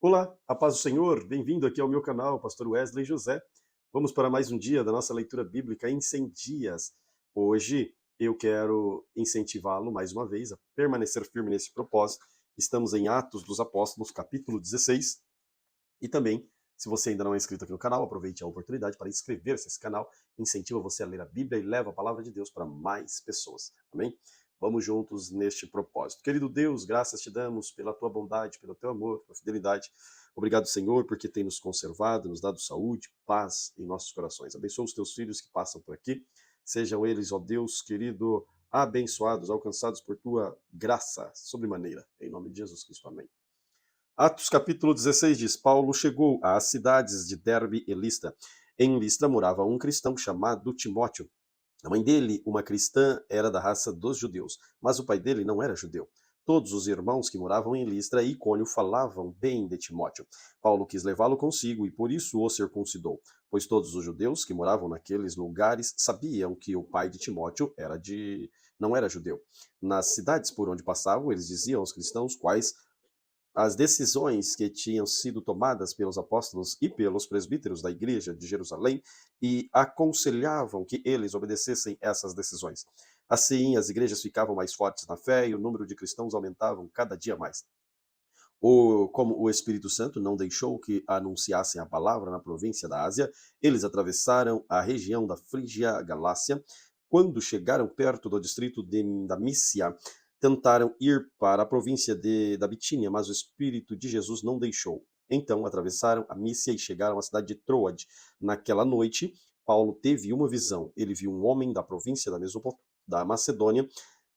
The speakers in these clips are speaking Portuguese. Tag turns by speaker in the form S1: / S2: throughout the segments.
S1: Olá, a paz do Senhor, bem-vindo aqui ao meu canal, Pastor Wesley José. Vamos para mais um dia da nossa leitura bíblica em 100 dias. Hoje eu quero incentivá-lo mais uma vez a permanecer firme nesse propósito. Estamos em Atos dos Apóstolos, capítulo 16. E também, se você ainda não é inscrito aqui no canal, aproveite a oportunidade para inscrever-se nesse canal, incentiva você a ler a Bíblia e leva a palavra de Deus para mais pessoas. Amém? Vamos juntos neste propósito. Querido Deus, graças te damos pela tua bondade, pelo teu amor, pela fidelidade. Obrigado, Senhor, porque tem nos conservado, nos dado saúde, paz em nossos corações. Abençoa os teus filhos que passam por aqui. Sejam eles, ó Deus querido, abençoados, alcançados por tua graça sobremaneira. Em nome de Jesus Cristo. Amém. Atos capítulo 16 diz: Paulo chegou às cidades de Derbe e Listra. Em Listra morava um cristão chamado Timóteo. A mãe dele, uma cristã, era da raça dos judeus, mas o pai dele não era judeu. Todos os irmãos que moravam em Listra e Icônio falavam bem de Timóteo. Paulo quis levá-lo consigo e por isso o circuncidou, pois todos os judeus que moravam naqueles lugares sabiam que o pai de Timóteo não era judeu. Nas cidades por onde passavam, eles diziam aos cristãos quais as decisões que tinham sido tomadas pelos apóstolos e pelos presbíteros da igreja de Jerusalém e aconselhavam que eles obedecessem essas decisões. Assim, as igrejas ficavam mais fortes na fé e o número de cristãos aumentavam cada dia mais. Como o Espírito Santo não deixou que anunciassem a palavra na província da Ásia, eles atravessaram a região da Frígia Galácia. Quando chegaram perto do distrito da Mícia, tentaram ir para a província da Bitínia, mas o Espírito de Jesus não deixou. Então atravessaram a Mícia e chegaram à cidade de Troade. Naquela noite, Paulo teve uma visão. Ele viu um homem da província da Macedônia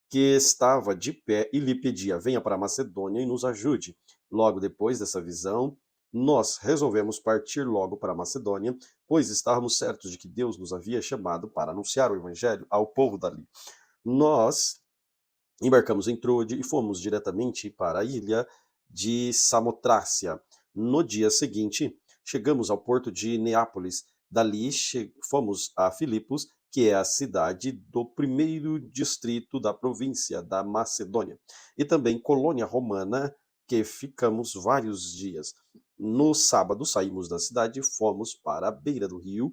S1: que estava de pé e lhe pedia: venha para a Macedônia e nos ajude. Logo depois dessa visão, nós resolvemos partir logo para a Macedônia, pois estávamos certos de que Deus nos havia chamado para anunciar o evangelho ao povo dali. Nós embarcamos em Troade e fomos diretamente para a ilha de Samotrácia. No dia seguinte, chegamos ao porto de Neápolis. Dali fomos a Filipos, que é a cidade do primeiro distrito da província da Macedônia, e também colônia romana, que ficamos vários dias. No sábado, saímos da cidade e fomos para a beira do rio,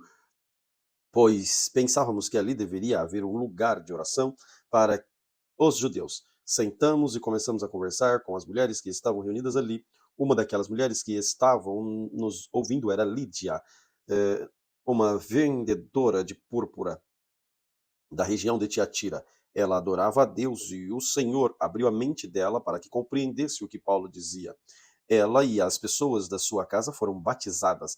S1: pois pensávamos que ali deveria haver um lugar de oração para os judeus. Sentamos e começamos a conversar com as mulheres que estavam reunidas ali. Uma daquelas mulheres que estavam nos ouvindo era Lídia, eh, uma vendedora de púrpura da região de Tiatira. Ela adorava a Deus e o Senhor abriu a mente dela para que compreendesse o que Paulo dizia. Ela e as pessoas da sua casa foram batizadas.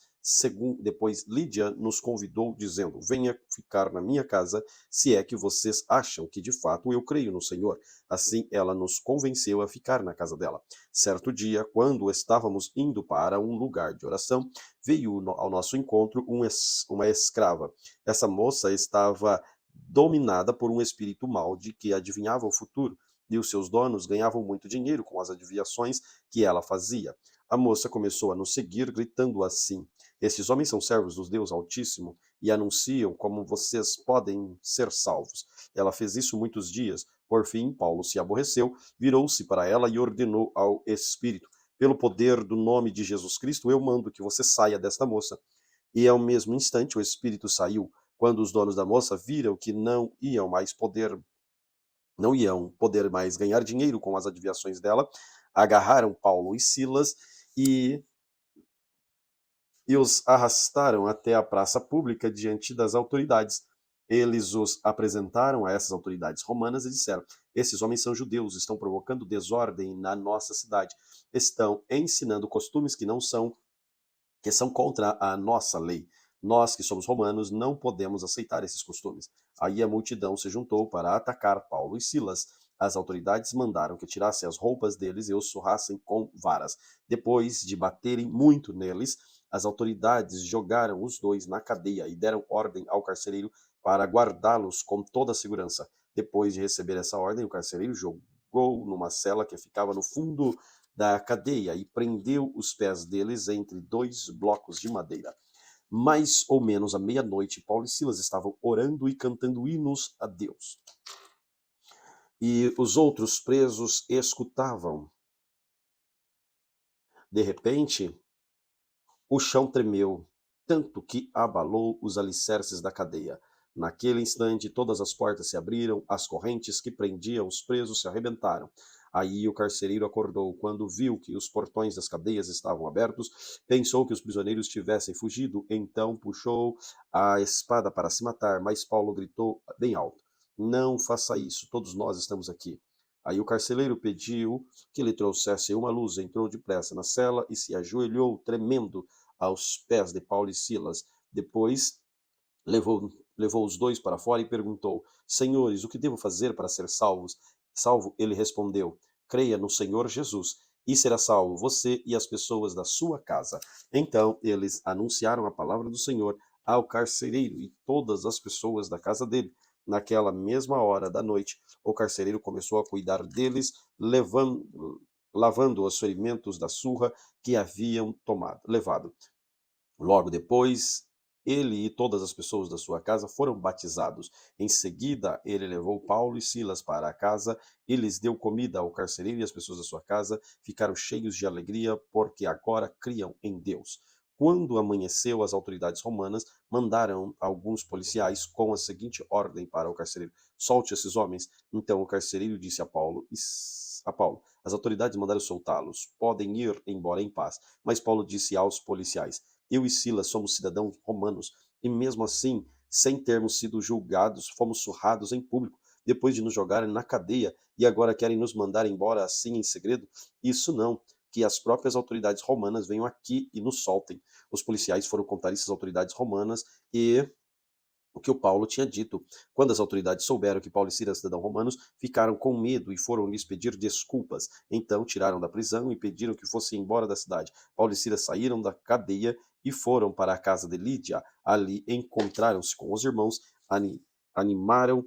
S1: Depois, Lídia nos convidou, dizendo: venha ficar na minha casa, se é que vocês acham que de fato eu creio no Senhor. Assim, ela nos convenceu a ficar na casa dela. Certo dia, quando estávamos indo para um lugar de oração, veio ao nosso encontro uma escrava. Essa moça estava dominada por um espírito mau de que adivinhava o futuro, e os seus donos ganhavam muito dinheiro com as adivinhações que ela fazia. A moça começou a nos seguir, gritando assim: esses homens são servos do Deus Altíssimo e anunciam como vocês podem ser salvos. Ela fez isso muitos dias. Por fim, Paulo se aborreceu, virou-se para ela e ordenou ao espírito: pelo poder do nome de Jesus Cristo, eu mando que você saia desta moça. E ao mesmo instante o espírito saiu. Quando os donos da moça viram que não iam poder mais ganhar dinheiro com as adivinhações dela, agarraram Paulo e Silas e, e os arrastaram até a praça pública diante das autoridades. Eles os apresentaram a essas autoridades romanas e disseram: esses homens são judeus, estão provocando desordem na nossa cidade, estão ensinando costumes que são contra a nossa lei. Nós, que somos romanos, não podemos aceitar esses costumes. Aí a multidão se juntou para atacar Paulo e Silas. As autoridades mandaram que tirassem as roupas deles e os surrassem com varas. Depois de baterem muito neles, as autoridades jogaram os dois na cadeia e deram ordem ao carcereiro para guardá-los com toda a segurança. Depois de receber essa ordem, o carcereiro jogou numa cela que ficava no fundo da cadeia e prendeu os pés deles entre dois blocos de madeira. Mais ou menos à meia-noite, Paulo e Silas estavam orando e cantando hinos a Deus. E os outros presos escutavam. De repente, o chão tremeu, tanto que abalou os alicerces da cadeia. Naquele instante, todas as portas se abriram, as correntes que prendiam os presos se arrebentaram. Aí o carcereiro acordou. Quando viu que os portões das cadeias estavam abertos, pensou que os prisioneiros tivessem fugido, então puxou a espada para se matar, mas Paulo gritou bem alto: Não faça isso, todos nós estamos aqui. Aí o carcereiro pediu que lhe trouxesse uma luz, entrou depressa na cela e se ajoelhou, tremendo, aos pés de Paulo e Silas. Depois levou os dois para fora e perguntou: Senhores, o que devo fazer para ser salvo? Ele respondeu: Creia no Senhor Jesus e será salvo você e as pessoas da sua casa. Então eles anunciaram a palavra do Senhor ao carcereiro e todas as pessoas da casa dele. Naquela mesma hora da noite, o carcereiro começou a cuidar deles, lavando os ferimentos da surra que haviam levado. Logo depois, ele e todas as pessoas da sua casa foram batizados. Em seguida, ele levou Paulo e Silas para a casa e lhes deu comida ao carcereiro, e as pessoas da sua casa ficaram cheios de alegria, porque agora criam em Deus. Quando amanheceu, as autoridades romanas mandaram alguns policiais com a seguinte ordem para o carcereiro: Solte esses homens. Então o carcereiro disse a Paulo: As autoridades mandaram soltá-los. Podem ir embora em paz. Mas Paulo disse aos policiais: Eu e Silas somos cidadãos romanos, e mesmo assim, sem termos sido julgados, fomos surrados em público, depois de nos jogarem na cadeia, e agora querem nos mandar embora assim em segredo? Isso não, que as próprias autoridades romanas venham aqui e nos soltem. Os policiais foram contar isso às autoridades romanas e o que o Paulo tinha dito. Quando as autoridades souberam que Paulo e Silas, cidadãos romanos, ficaram com medo e foram lhes pedir desculpas. Então tiraram da prisão e pediram que fossem embora da cidade. Paulo e Silas saíram da cadeia e foram para a casa de Lídia. Ali encontraram-se com os irmãos, animaram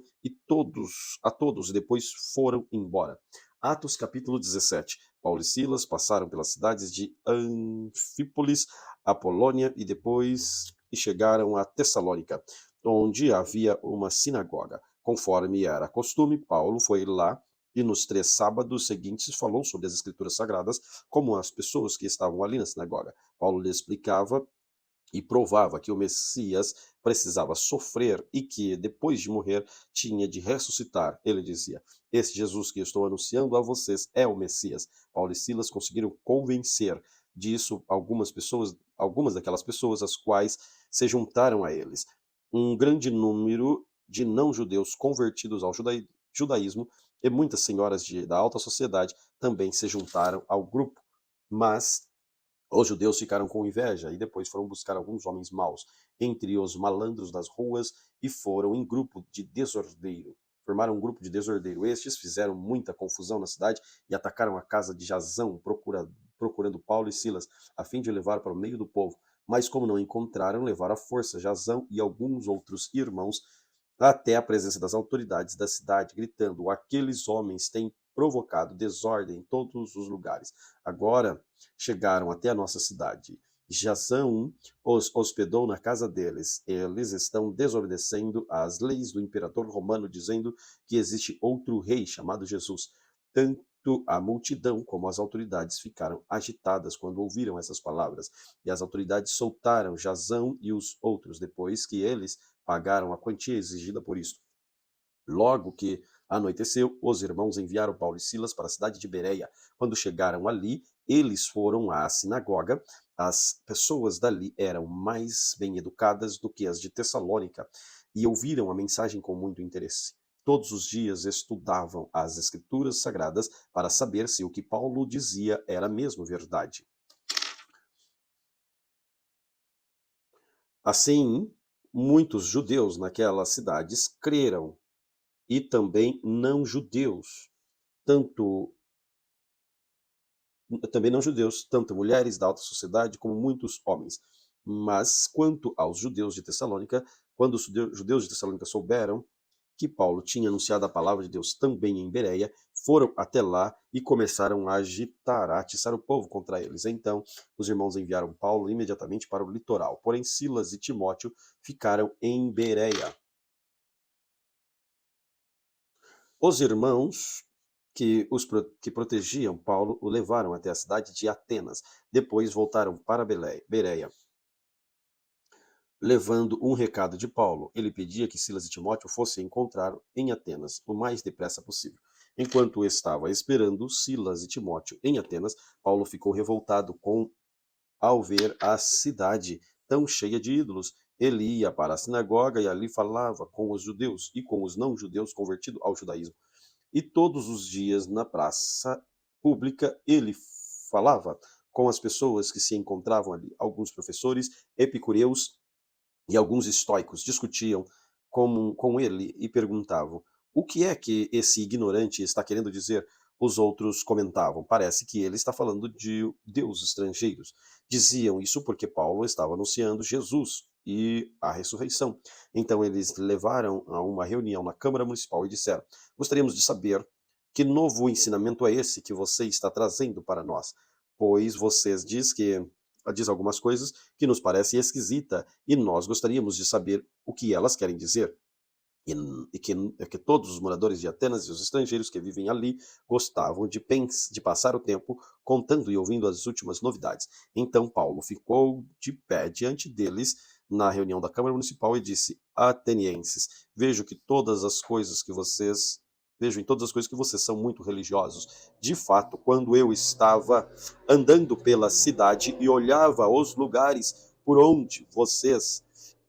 S1: a todos e depois foram embora. Atos capítulo 17. Paulo e Silas passaram pelas cidades de Anfípolis, Apolônia e chegaram a Tessalônica, onde havia uma sinagoga. Conforme era costume, Paulo foi lá e nos 3 sábados seguintes falou sobre as Escrituras Sagradas, como as pessoas que estavam ali na sinagoga. Paulo lhe explicava e provava que o Messias precisava sofrer e que, depois de morrer, tinha de ressuscitar. Ele dizia: Este Jesus que estou anunciando a vocês é o Messias. Paulo e Silas conseguiram convencer disso algumas daquelas pessoas, as quais se juntaram a eles. Um grande número de não-judeus convertidos ao judaísmo e muitas senhoras da alta sociedade também se juntaram ao grupo. Mas os judeus ficaram com inveja e depois foram buscar alguns homens maus entre os malandros das ruas e foram em grupo de desordeiro. Formaram um grupo de desordeiro. Estes fizeram muita confusão na cidade e atacaram a casa de Jasão, procurando Paulo e Silas, a fim de levar para o meio do povo. Mas como não encontraram, levaram à força Jasão e alguns outros irmãos até a presença das autoridades da cidade, gritando: Aqueles homens têm provocado desordem em todos os lugares. Agora chegaram até a nossa cidade. Jasão os hospedou na casa deles. Eles estão desobedecendo às leis do imperador romano, dizendo que existe outro rei chamado Jesus. Tanto a multidão como as autoridades ficaram agitadas quando ouviram essas palavras, e as autoridades soltaram Jasão e os outros, depois que eles pagaram a quantia exigida por isto. Logo que anoiteceu, os irmãos enviaram Paulo e Silas para a cidade de Bereia. Quando chegaram ali, eles foram à sinagoga. As pessoas dali eram mais bem educadas do que as de Tessalônica e ouviram a mensagem com muito interesse. Todos os dias estudavam as Escrituras Sagradas para saber se o que Paulo dizia era mesmo verdade. Assim, muitos judeus naquelas cidades creram e também não-judeus, tanto tanto mulheres da alta sociedade como muitos homens. Mas quanto aos judeus de Tessalônica, quando os judeus de Tessalônica souberam que Paulo tinha anunciado a palavra de Deus também em Bereia, foram até lá e começaram a agitar, a atiçar o povo contra eles. Então, os irmãos enviaram Paulo imediatamente para o litoral. Porém, Silas e Timóteo ficaram em Bereia. Os irmãos que protegiam Paulo o levaram até a cidade de Atenas. Depois voltaram para Bereia, levando um recado de Paulo. Ele pedia que Silas e Timóteo fossem encontrá-lo em Atenas o mais depressa possível. Enquanto estava esperando Silas e Timóteo em Atenas, Paulo ficou revoltado ao ver a cidade tão cheia de ídolos. Ele ia para a sinagoga e ali falava com os judeus e com os não-judeus convertidos ao judaísmo. E todos os dias na praça pública ele falava com as pessoas que se encontravam ali. Alguns professores epicureus e alguns estoicos discutiam com ele e perguntavam: o que é que esse ignorante está querendo dizer? Os outros comentavam: parece que ele está falando de deuses estrangeiros. Diziam isso porque Paulo estava anunciando Jesus e a ressurreição. Então eles levaram a uma reunião na Câmara Municipal e disseram: gostaríamos de saber que novo ensinamento é esse que você está trazendo para nós, pois vocês diz algumas coisas que nos parecem esquisita e nós gostaríamos de saber o que elas querem dizer. E que todos os moradores de Atenas e os estrangeiros que vivem ali gostavam de passar o tempo contando e ouvindo as últimas novidades. Então Paulo ficou de pé diante deles na reunião da Câmara Municipal e disse: Atenienses, vejo em todas as coisas que vocês são muito religiosos. De fato, quando eu estava andando pela cidade e olhava os lugares por onde vocês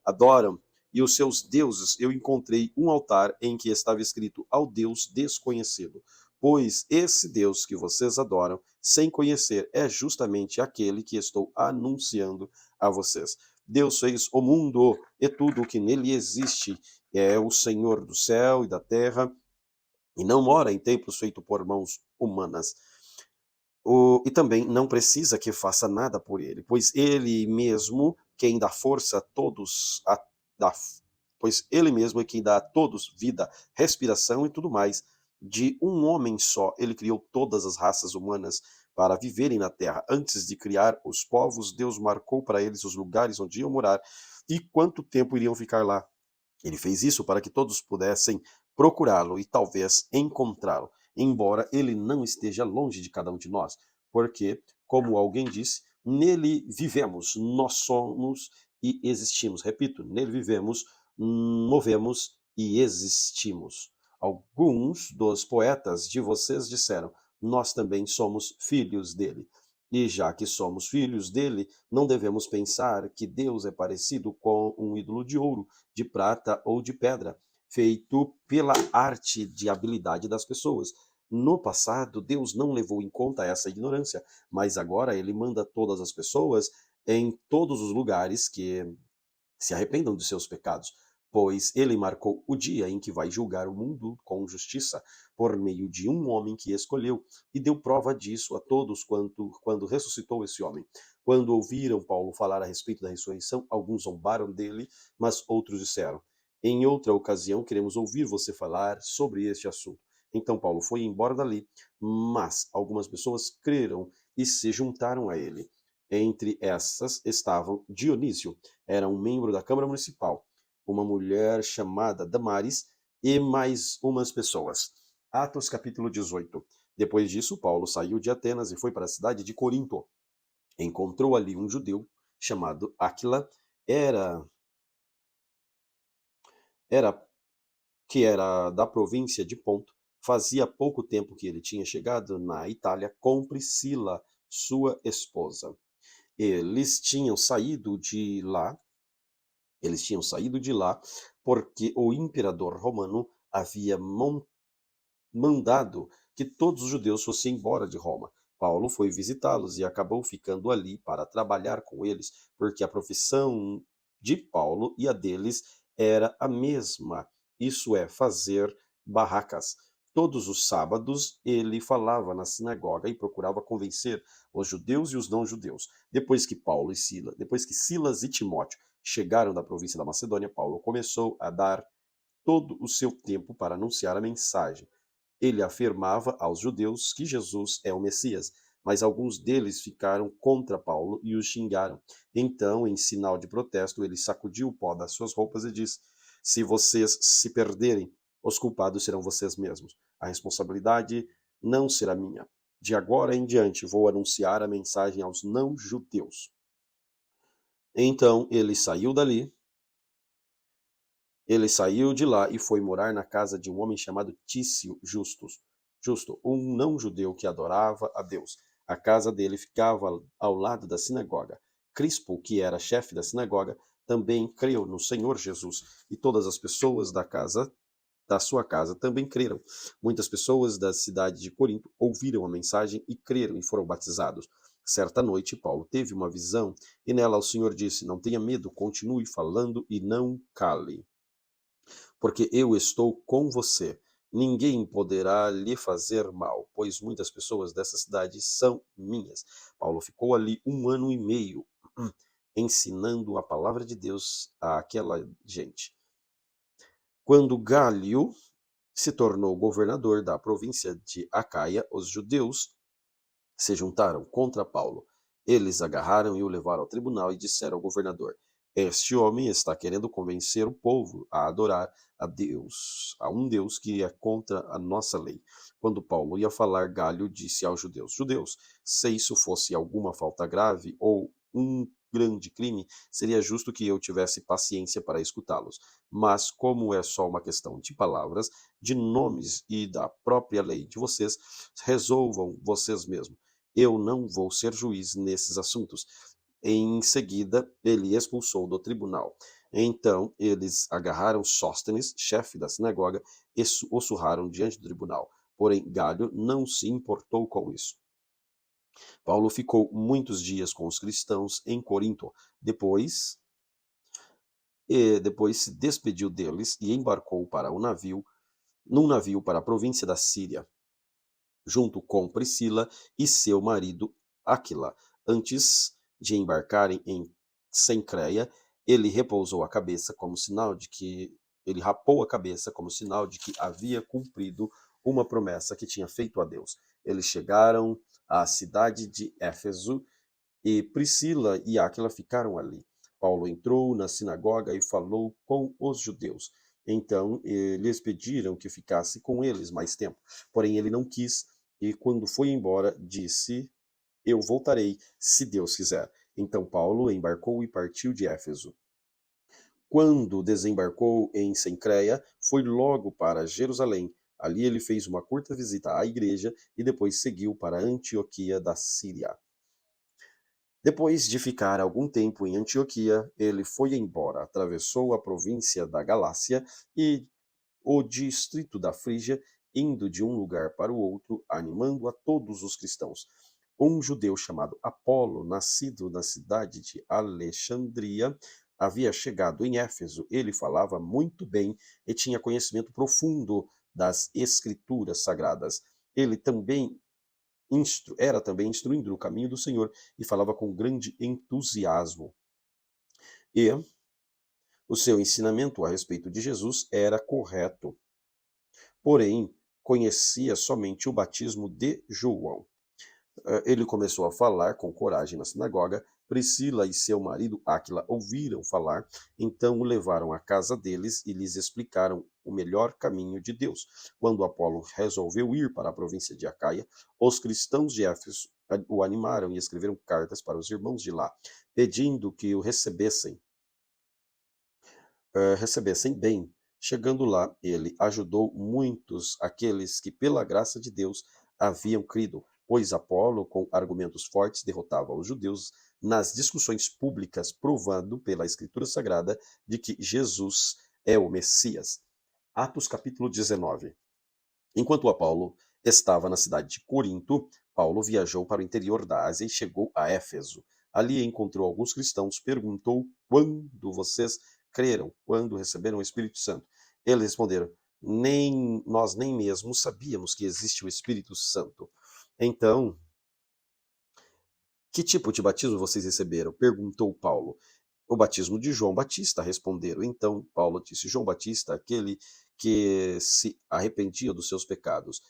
S1: adoram e os seus deuses, eu encontrei um altar em que estava escrito ao Deus desconhecido. Pois esse Deus que vocês adoram, sem conhecer, é justamente aquele que estou anunciando a vocês. Deus fez o mundo e tudo o que nele existe. É o Senhor do céu e da terra, e não mora em templos feitos por mãos humanas. E também não precisa que faça nada por ele, pois ele mesmo quem dá força a todos, dá, pois ele mesmo é quem dá a todos vida, respiração e tudo mais. De um homem só, ele criou todas as raças humanas para viverem na terra. Antes de criar os povos, Deus marcou para eles os lugares onde iam morar e quanto tempo iriam ficar lá. Ele fez isso para que todos pudessem procurá-lo e talvez encontrá-lo, embora ele não esteja longe de cada um de nós, porque, como alguém disse, nele vivemos, nós somos e existimos. Repito, nele vivemos, movemos e existimos. Alguns dos poetas de vocês disseram: nós também somos filhos dele. E já que somos filhos dele, não devemos pensar que Deus é parecido com um ídolo de ouro, de prata ou de pedra, feito pela arte de habilidade das pessoas. No passado, Deus não levou em conta essa ignorância, mas agora ele manda todas as pessoas em todos os lugares que se arrependam de seus pecados, pois ele marcou o dia em que vai julgar o mundo com justiça, por meio de um homem que escolheu, e deu prova disso a todos quando ressuscitou esse homem. Quando ouviram Paulo falar a respeito da ressurreição, alguns zombaram dele, mas outros disseram: em outra ocasião queremos ouvir você falar sobre este assunto. Então Paulo foi embora dali, mas algumas pessoas creram e se juntaram a ele. Entre essas estavam Dionísio, era um membro da Câmara Municipal, uma mulher chamada Damaris e mais umas pessoas. Atos capítulo 18. Depois disso, Paulo saiu de Atenas e foi para a cidade de Corinto. Encontrou ali um judeu chamado Áquila, era, era que era da província de Ponto. Fazia pouco tempo que ele tinha chegado na Itália com Priscila, sua esposa. Eles tinham saído de lá Eles tinham saído de lá porque o imperador romano havia mandado que todos os judeus fossem embora de Roma. Paulo foi visitá-los e acabou ficando ali para trabalhar com eles, porque a profissão de Paulo e a deles era a mesma, isso é, fazer barracas. Todos os sábados ele falava na sinagoga e procurava convencer os judeus e os não-judeus. Depois que Silas e Timóteo chegaram da província da Macedônia, Paulo começou a dar todo o seu tempo para anunciar a mensagem. Ele afirmava aos judeus que Jesus é o Messias, mas alguns deles ficaram contra Paulo e o xingaram. Então, em sinal de protesto, ele sacudiu o pó das suas roupas e disse: se vocês se perderem, os culpados serão vocês mesmos. A responsabilidade não será minha. De agora em diante vou anunciar a mensagem aos não-judeus. Então ele saiu de lá e foi morar na casa de um homem chamado Tício Justo, um não-judeu que adorava a Deus. A casa dele ficava ao lado da sinagoga. Crispo, que era chefe da sinagoga, também creu no Senhor Jesus, e todas as pessoas da sua casa também creram. Muitas pessoas da cidade de Corinto ouviram a mensagem e creram e foram batizados. Certa noite, Paulo teve uma visão e nela o Senhor disse: Não tenha medo, continue falando e não cale, porque eu estou com você. Ninguém poderá lhe fazer mal, pois muitas pessoas dessa cidade são minhas. Paulo ficou ali 1 ano e meio, ensinando a palavra de Deus àquela gente. Quando Gálio se tornou governador da província de Acaia, os judeus se juntaram contra Paulo. Eles agarraram e o levaram ao tribunal e disseram ao governador: Este homem está querendo convencer o povo a adorar a Deus, a um Deus que é contra a nossa lei. Quando Paulo ia falar, Galho disse aos judeus: Judeus, se isso fosse alguma falta grave ou um grande crime, seria justo que eu tivesse paciência para escutá-los. Mas, como é só uma questão de palavras, de nomes e da própria lei de vocês, resolvam vocês mesmos. Eu não vou ser juiz nesses assuntos. Em seguida, ele expulsou do tribunal. Então, eles agarraram Sóstenes, chefe da sinagoga, e o surraram diante do tribunal. Porém, Galho não se importou com isso. Paulo ficou muitos dias com os cristãos em Corinto. Depois se despediu deles e embarcou para num navio para a província da Síria, junto com Priscila e seu marido Áquila. Antes de embarcarem em Cencreia, ele repousou a cabeça como sinal de que ele rapou a cabeça como sinal de que havia cumprido uma promessa que tinha feito a Deus. Eles chegaram à cidade de Éfeso e Priscila e Áquila ficaram ali. Paulo entrou na sinagoga e falou com os judeus. Então eles pediram que ficasse com eles mais tempo. Porém ele não quis, e quando foi embora, disse: Eu voltarei, se Deus quiser. Então Paulo embarcou e partiu de Éfeso. Quando desembarcou em Cencreia, foi logo para Jerusalém. Ali ele fez uma curta visita à igreja e depois seguiu para Antioquia da Síria. Depois de ficar algum tempo em Antioquia, ele foi embora, atravessou a província da Galácia e o distrito da Frígia, indo de um lugar para o outro, animando a todos os cristãos. Um judeu chamado Apolo, nascido na cidade de Alexandria, havia chegado em Éfeso. Ele falava muito bem e tinha conhecimento profundo das escrituras sagradas. Ele também era também instruindo no caminho do Senhor e falava com grande entusiasmo. E o seu ensinamento a respeito de Jesus era correto, porém conhecia somente o batismo de João. Ele começou a falar com coragem na sinagoga. Priscila e seu marido Áquila ouviram falar, então o levaram à casa deles e lhes explicaram o melhor caminho de Deus. Quando Apolo resolveu ir para a província de Acaia, os cristãos de Éfeso o animaram e escreveram cartas para os irmãos de lá, pedindo que o recebessem bem. Chegando lá, ele ajudou muitos aqueles que, pela graça de Deus, haviam crido, pois Apolo, com argumentos fortes, derrotava os judeus nas discussões públicas, provando pela Escritura Sagrada de que Jesus é o Messias. Atos capítulo 19. Enquanto Apolo estava na cidade de Corinto, Paulo viajou para o interior da Ásia e chegou a Éfeso. Ali encontrou alguns cristãos, perguntou quando vocês creram, quando receberam o Espírito Santo. Eles responderam: nós nem mesmo sabíamos que existe o Espírito Santo. Então, que tipo de batismo vocês receberam? Perguntou Paulo. O batismo de João Batista, responderam. Então Paulo disse: João Batista, aquele que se arrependia dos seus pecados.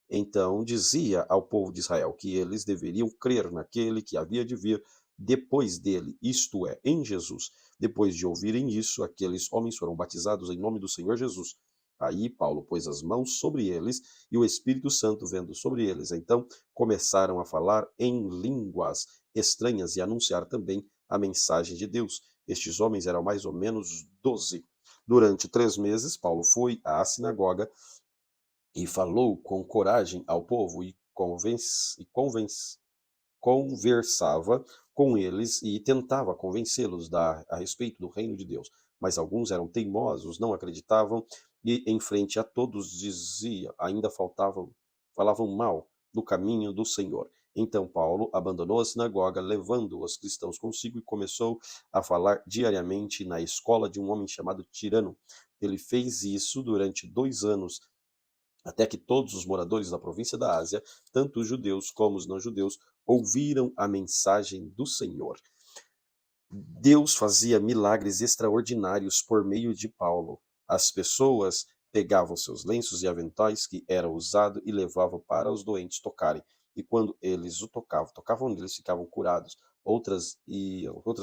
S1: Então dizia ao povo de Israel que eles deveriam crer naquele que havia de vir depois dele, isto é, em Jesus. Depois de ouvirem isso, aqueles homens foram batizados em nome do Senhor Jesus. Aí Paulo pôs as mãos sobre eles e o Espírito Santo vendo sobre eles. Então começaram a falar em línguas estranhas e anunciar também a mensagem de Deus. Estes homens eram mais ou menos 12. Durante 3 meses, Paulo foi à sinagoga e falou com coragem ao povo e conversava com eles e tentava convencê-los a respeito do reino de Deus. Mas alguns eram teimosos, não acreditavam e, em frente a todos, falavam mal do caminho do Senhor. Então Paulo abandonou a sinagoga, levando os cristãos consigo e começou a falar diariamente na escola de um homem chamado Tirano. Ele fez isso durante 2 anos, até que todos os moradores da província da Ásia, tanto os judeus como os não-judeus, ouviram a mensagem do Senhor. Deus fazia milagres extraordinários por meio de Paulo. As pessoas pegavam seus lenços e aventais que eram usados e levavam para os doentes tocarem. E quando eles o tocavam neles, ficavam curados. Outras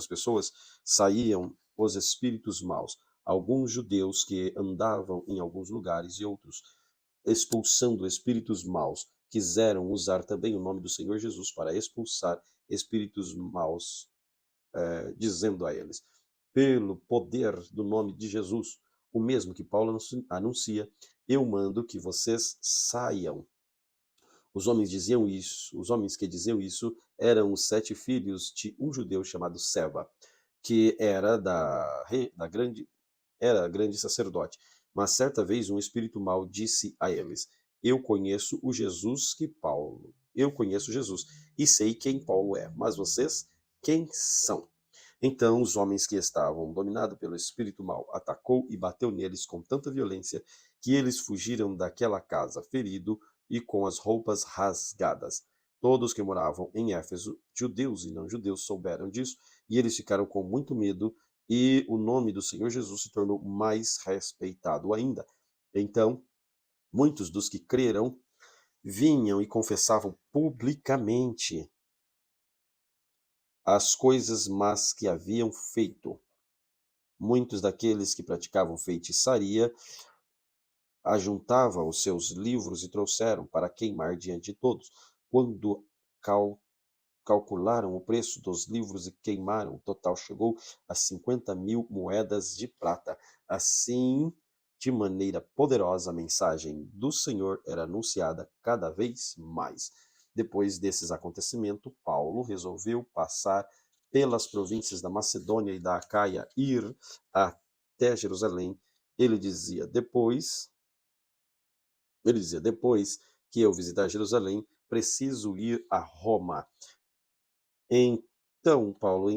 S1: pessoas saíam os espíritos maus. Alguns judeus que andavam em alguns lugares e outros expulsando espíritos maus, quiseram usar também o nome do Senhor Jesus para expulsar espíritos maus, dizendo a eles: pelo poder do nome de Jesus, o mesmo que Paulo anuncia, eu mando que vocês saiam. Os homens que diziam isso eram os 7 filhos de um judeu chamado Seva, que era grande sacerdote. Mas certa vez um espírito mau disse a eles: Eu conheço Jesus e sei quem Paulo é, mas vocês quem são? Então os homens que estavam dominados pelo espírito mau atacou e bateu neles com tanta violência que eles fugiram daquela casa ferido e com as roupas rasgadas. Todos que moravam em Éfeso, judeus e não judeus, souberam disso e eles ficaram com muito medo e o nome do Senhor Jesus se tornou mais respeitado ainda. Então, muitos dos que creram vinham e confessavam publicamente as coisas más que haviam feito. Muitos daqueles que praticavam feitiçaria ajuntavam os seus livros e trouxeram para queimar diante de todos. Quando calcularam o preço dos livros e queimaram, o total chegou a 50.000 moedas de prata. Assim, de maneira poderosa, a mensagem do Senhor era anunciada cada vez mais. Depois desses acontecimentos, Paulo resolveu passar pelas províncias da Macedônia e da Acaia, ir até Jerusalém. Ele dizia: depois que eu visitar Jerusalém, preciso ir a Roma. Então Paulo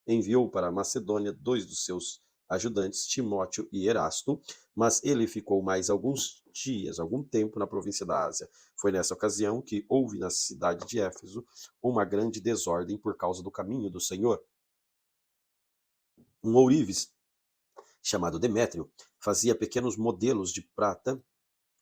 S1: enviou para a Macedônia 2 dos seus ajudantes, Timóteo e Erasto, mas ele ficou mais algum tempo na província da Ásia. Foi nessa ocasião que houve na cidade de Éfeso uma grande desordem por causa do caminho do Senhor. Um ourives chamado Demétrio fazia pequenos modelos de prata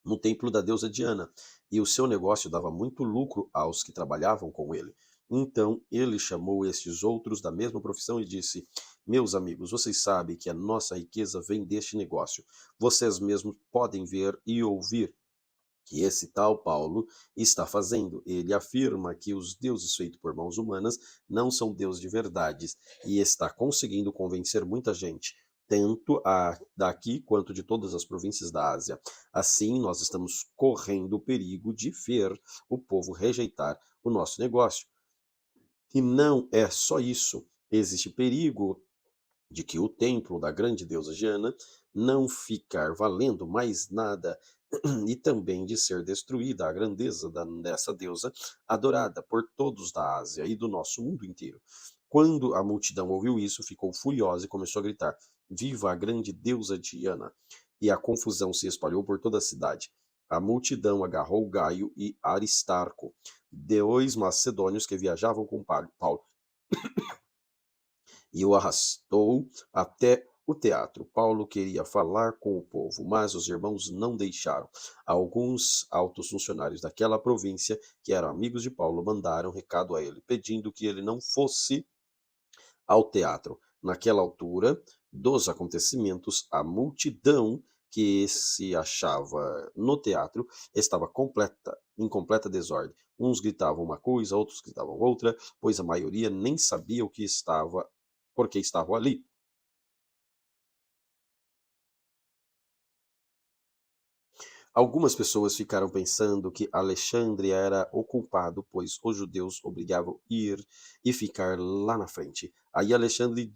S1: no templo da deusa Diana, e o seu negócio dava muito lucro aos que trabalhavam com ele. Então ele chamou estes outros da mesma profissão e disse: Meus amigos, vocês sabem que a nossa riqueza vem deste negócio. Vocês mesmos podem ver e ouvir que esse tal Paulo está fazendo. Ele afirma que os deuses feitos por mãos humanas não são deuses de verdade e está conseguindo convencer muita gente, tanto daqui quanto de todas as províncias da Ásia. Assim, nós estamos correndo o perigo de ver o povo rejeitar o nosso negócio. E não é só isso. Existe perigo de que o templo da grande deusa Diana não ficar valendo mais nada e também de ser destruída a grandeza dessa deusa adorada por todos da Ásia e do nosso mundo inteiro. Quando a multidão ouviu isso, ficou furiosa e começou a gritar: Viva a grande deusa Diana! E a confusão se espalhou por toda a cidade. A multidão agarrou Gaio e Aristarco, 2 macedônios que viajavam com Paulo, e o arrastou até o teatro. Paulo queria falar com o povo, mas os irmãos não deixaram. Alguns altos funcionários daquela província, que eram amigos de Paulo, mandaram recado a ele, pedindo que ele não fosse ao teatro. Naquela altura dos acontecimentos, a multidão que se achava no teatro estava em completa desordem. Uns gritavam uma coisa, outros gritavam outra, pois a maioria nem sabia por que estavam ali. Algumas pessoas ficaram pensando que Alexandre era o culpado, pois os judeus obrigavam ir e ficar lá na frente. Aí Alexandre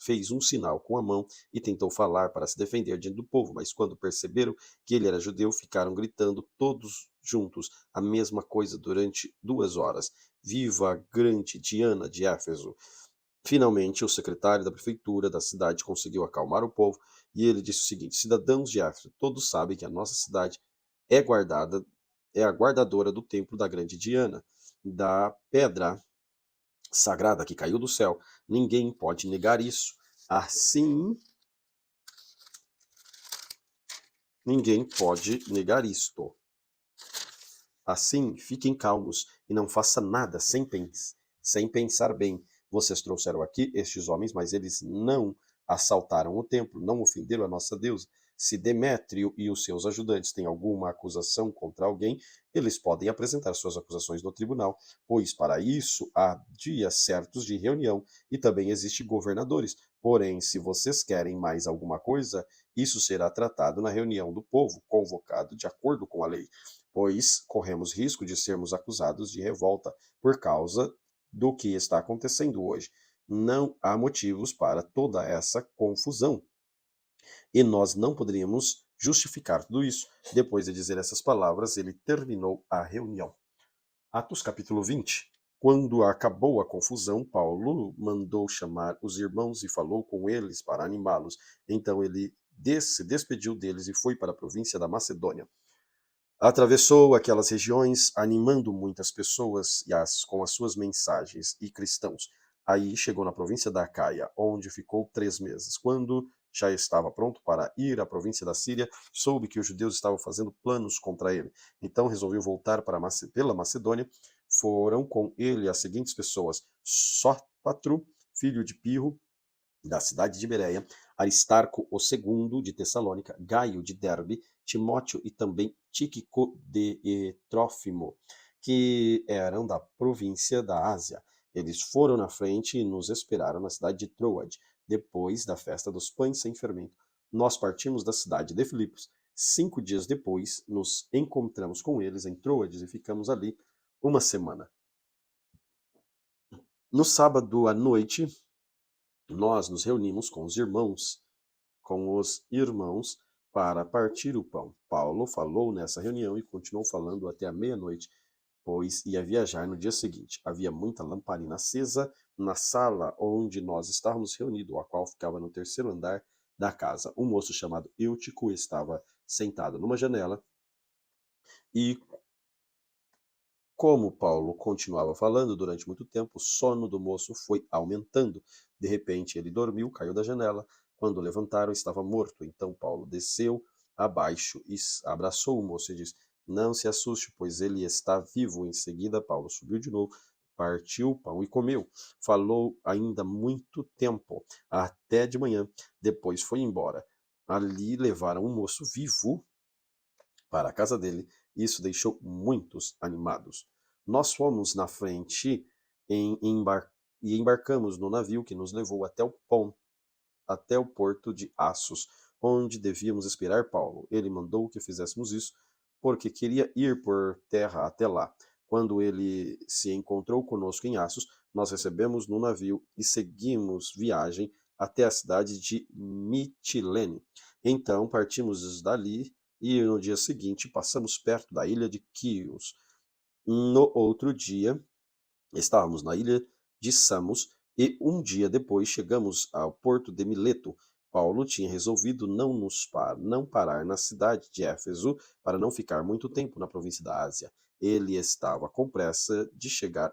S1: fez um sinal com a mão e tentou falar para se defender diante do povo, mas quando perceberam que ele era judeu, ficaram gritando todos juntos a mesma coisa durante 2 horas. Viva a grande Diana de Éfeso! Finalmente, o secretário da prefeitura da cidade conseguiu acalmar o povo e ele disse o seguinte: cidadãos de Éfeso, todos sabem que a nossa cidade é guardada, é a guardadora do templo da grande Diana, da pedra sagrada que caiu do céu. Ninguém pode negar isso. Assim, ninguém pode negar isto. Assim, fiquem calmos e não faça nada sem pensar bem. Vocês trouxeram aqui estes homens, mas eles não assaltaram o templo, não ofenderam a nossa deusa. Se Demétrio e os seus ajudantes têm alguma acusação contra alguém, eles podem apresentar suas acusações no tribunal, pois para isso há dias certos de reunião e também existem governadores. Porém, se vocês querem mais alguma coisa, isso será tratado na reunião do povo, convocado de acordo com a lei, pois corremos risco de sermos acusados de revolta por causa do que está acontecendo hoje. Não há motivos para toda essa confusão. E nós não poderíamos justificar tudo isso. Depois de dizer essas palavras, ele terminou a reunião. Atos capítulo 20. Quando acabou a confusão, Paulo mandou chamar os irmãos e falou com eles para animá-los. Então ele se despediu deles e foi para a província da Macedônia. Atravessou aquelas regiões, animando muitas pessoas com as suas mensagens e cristãos. Aí chegou na província da Acaia, onde ficou 3 meses. Quando já estava pronto para ir à província da Síria, soube que os judeus estavam fazendo planos contra ele. Então resolveu voltar pela Macedônia. Foram com ele as seguintes pessoas: Sópatro, filho de Pirro, da cidade de Bereia, Aristarco o segundo de Tessalônica, Gaio de Derbe, Timóteo e também Tíquico de Trófimo, que eram da província da Ásia. Eles foram na frente e nos esperaram na cidade de Troade. Depois da festa dos pães sem fermento, nós partimos da cidade de Filipos. 5 dias depois, nos encontramos com eles em Troades e ficamos ali uma semana. No sábado à noite, nós nos reunimos com os irmãos para partir o pão. Paulo falou nessa reunião e continuou falando até a meia-noite, pois ia viajar no dia seguinte. Havia muita lamparina acesa na sala onde nós estávamos reunidos, a qual ficava no terceiro andar da casa. Um moço chamado Eutico estava sentado numa janela e, como Paulo continuava falando durante muito tempo, o sono do moço foi aumentando. De repente ele dormiu, caiu da janela. Quando levantaram, estava morto. Então Paulo desceu abaixo e abraçou o moço e disse: Não se assuste, pois ele está vivo. Em seguida, Paulo subiu de novo, partiu o pão e comeu. Falou ainda muito tempo, até de manhã. Depois foi embora. Ali levaram o moço vivo para a casa dele. Isso deixou muitos animados. Nós fomos na frente e embarcamos no navio que nos levou até o porto de Assos, onde devíamos esperar Paulo. Ele mandou que fizéssemos isso, porque queria ir por terra até lá. Quando ele se encontrou conosco em Assos, nós recebemos no navio e seguimos viagem até a cidade de Mitilene. Então partimos dali e no dia seguinte passamos perto da ilha de Quios. No outro dia, estávamos na ilha de Samos e um dia depois chegamos ao porto de Mileto. Paulo tinha resolvido não parar na cidade de Éfeso para não ficar muito tempo na província da Ásia. Ele estava com pressa de chegar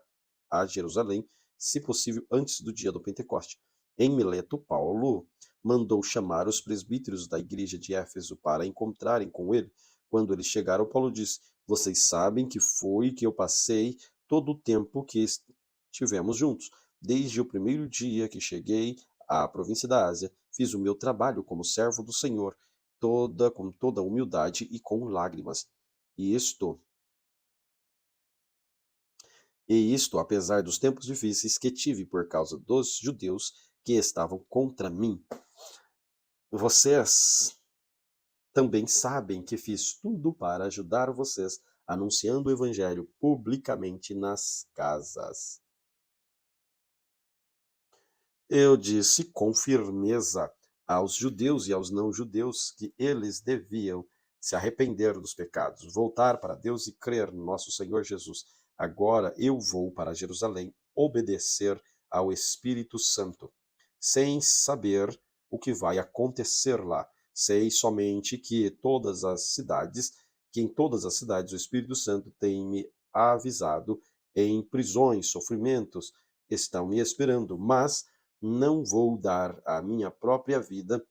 S1: a Jerusalém, se possível antes do dia do Pentecoste. Em Mileto, Paulo mandou chamar os presbíteros da igreja de Éfeso para encontrarem com ele. Quando eles chegaram, Paulo disse: Vocês sabem que foi que eu passei todo o tempo que estivemos juntos. Desde o primeiro dia que cheguei à província da Ásia, fiz o meu trabalho como servo do Senhor. com toda humildade e com lágrimas. E isto apesar dos tempos difíceis que tive por causa dos judeus que estavam contra mim. Vocês também sabem que fiz tudo para ajudar vocês, anunciando o evangelho publicamente nas casas. Eu disse com firmeza aos judeus e aos não-judeus que eles deviam se arrepender dos pecados, voltar para Deus e crer no nosso Senhor Jesus. Agora eu vou para Jerusalém obedecer ao Espírito Santo, sem saber o que vai acontecer lá. Sei somente que em todas as cidades o Espírito Santo tem me avisado em prisões, sofrimentos, estão me esperando, mas não vou dar a minha própria vida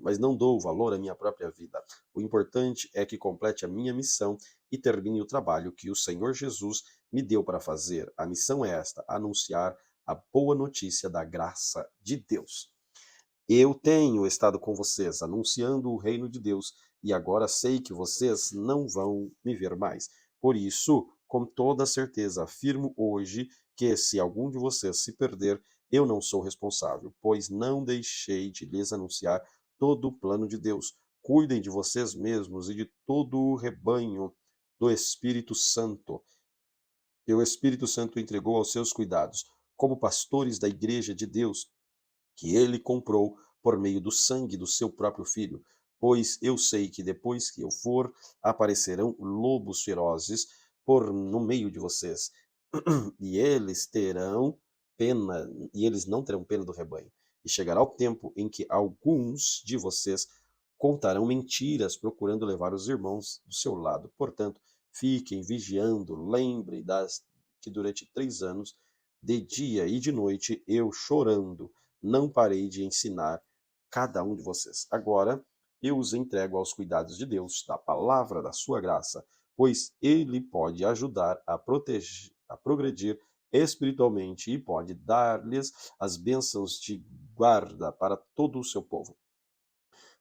S1: mas não dou valor à minha própria vida. O importante é que complete a minha missão e termine o trabalho que o Senhor Jesus me deu para fazer. A missão é esta: anunciar a boa notícia da graça de Deus. Eu tenho estado com vocês, anunciando o reino de Deus, e agora sei que vocês não vão me ver mais. Por isso, com toda certeza, afirmo hoje que se algum de vocês se perder, eu não sou responsável, pois não deixei de lhes anunciar todo o plano de Deus. Cuidem de vocês mesmos e de todo o rebanho do Espírito Santo, que o Espírito Santo entregou aos seus cuidados, como pastores da igreja de Deus, que ele comprou por meio do sangue do seu próprio filho. Pois eu sei que depois que eu for, aparecerão lobos ferozes no meio de vocês, e eles não terão pena do rebanho. E chegará o tempo em que alguns de vocês contarão mentiras, procurando levar os irmãos do seu lado. Portanto, fiquem vigiando, lembrem que durante 3 anos, de dia e de noite, eu chorando, não parei de ensinar cada um de vocês. Agora eu os entrego aos cuidados de Deus, da palavra da sua graça, pois ele pode ajudar a progredir espiritualmente e pode dar-lhes as bênçãos de guarda para todo o seu povo.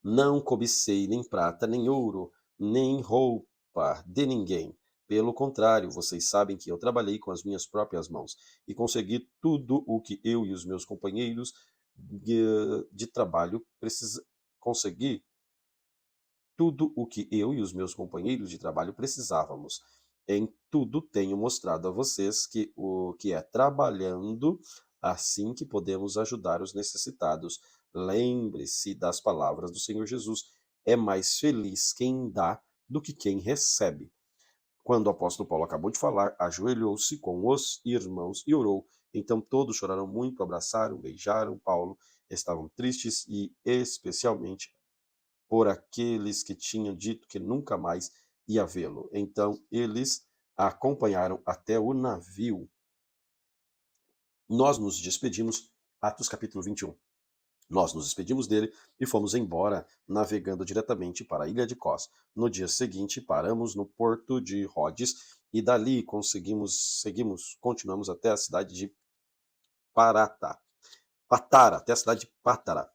S1: Não cobicei nem prata, nem ouro, nem roupa de ninguém. Pelo contrário, vocês sabem que eu trabalhei com as minhas próprias mãos e consegui tudo o que eu e os meus companheiros de trabalho consegui tudo o que eu e os meus companheiros de trabalho precisávamos. Em tudo tenho mostrado a vocês que o que é trabalhando assim que podemos ajudar os necessitados. Lembre-se das palavras do Senhor Jesus: é mais feliz quem dá do que quem recebe. Quando o apóstolo Paulo acabou de falar, ajoelhou-se com os irmãos e orou. Então todos choraram muito, abraçaram, beijaram Paulo, estavam tristes e especialmente por aqueles que tinham dito que nunca mais ia vê-lo. Então eles a acompanharam até o navio. Nós nos despedimos, Atos capítulo 21. Nós nos despedimos dele e fomos embora, navegando diretamente para a ilha de Cós. No dia seguinte, paramos no porto de Rhodes e dali continuamos até a cidade de até a cidade de Pátara,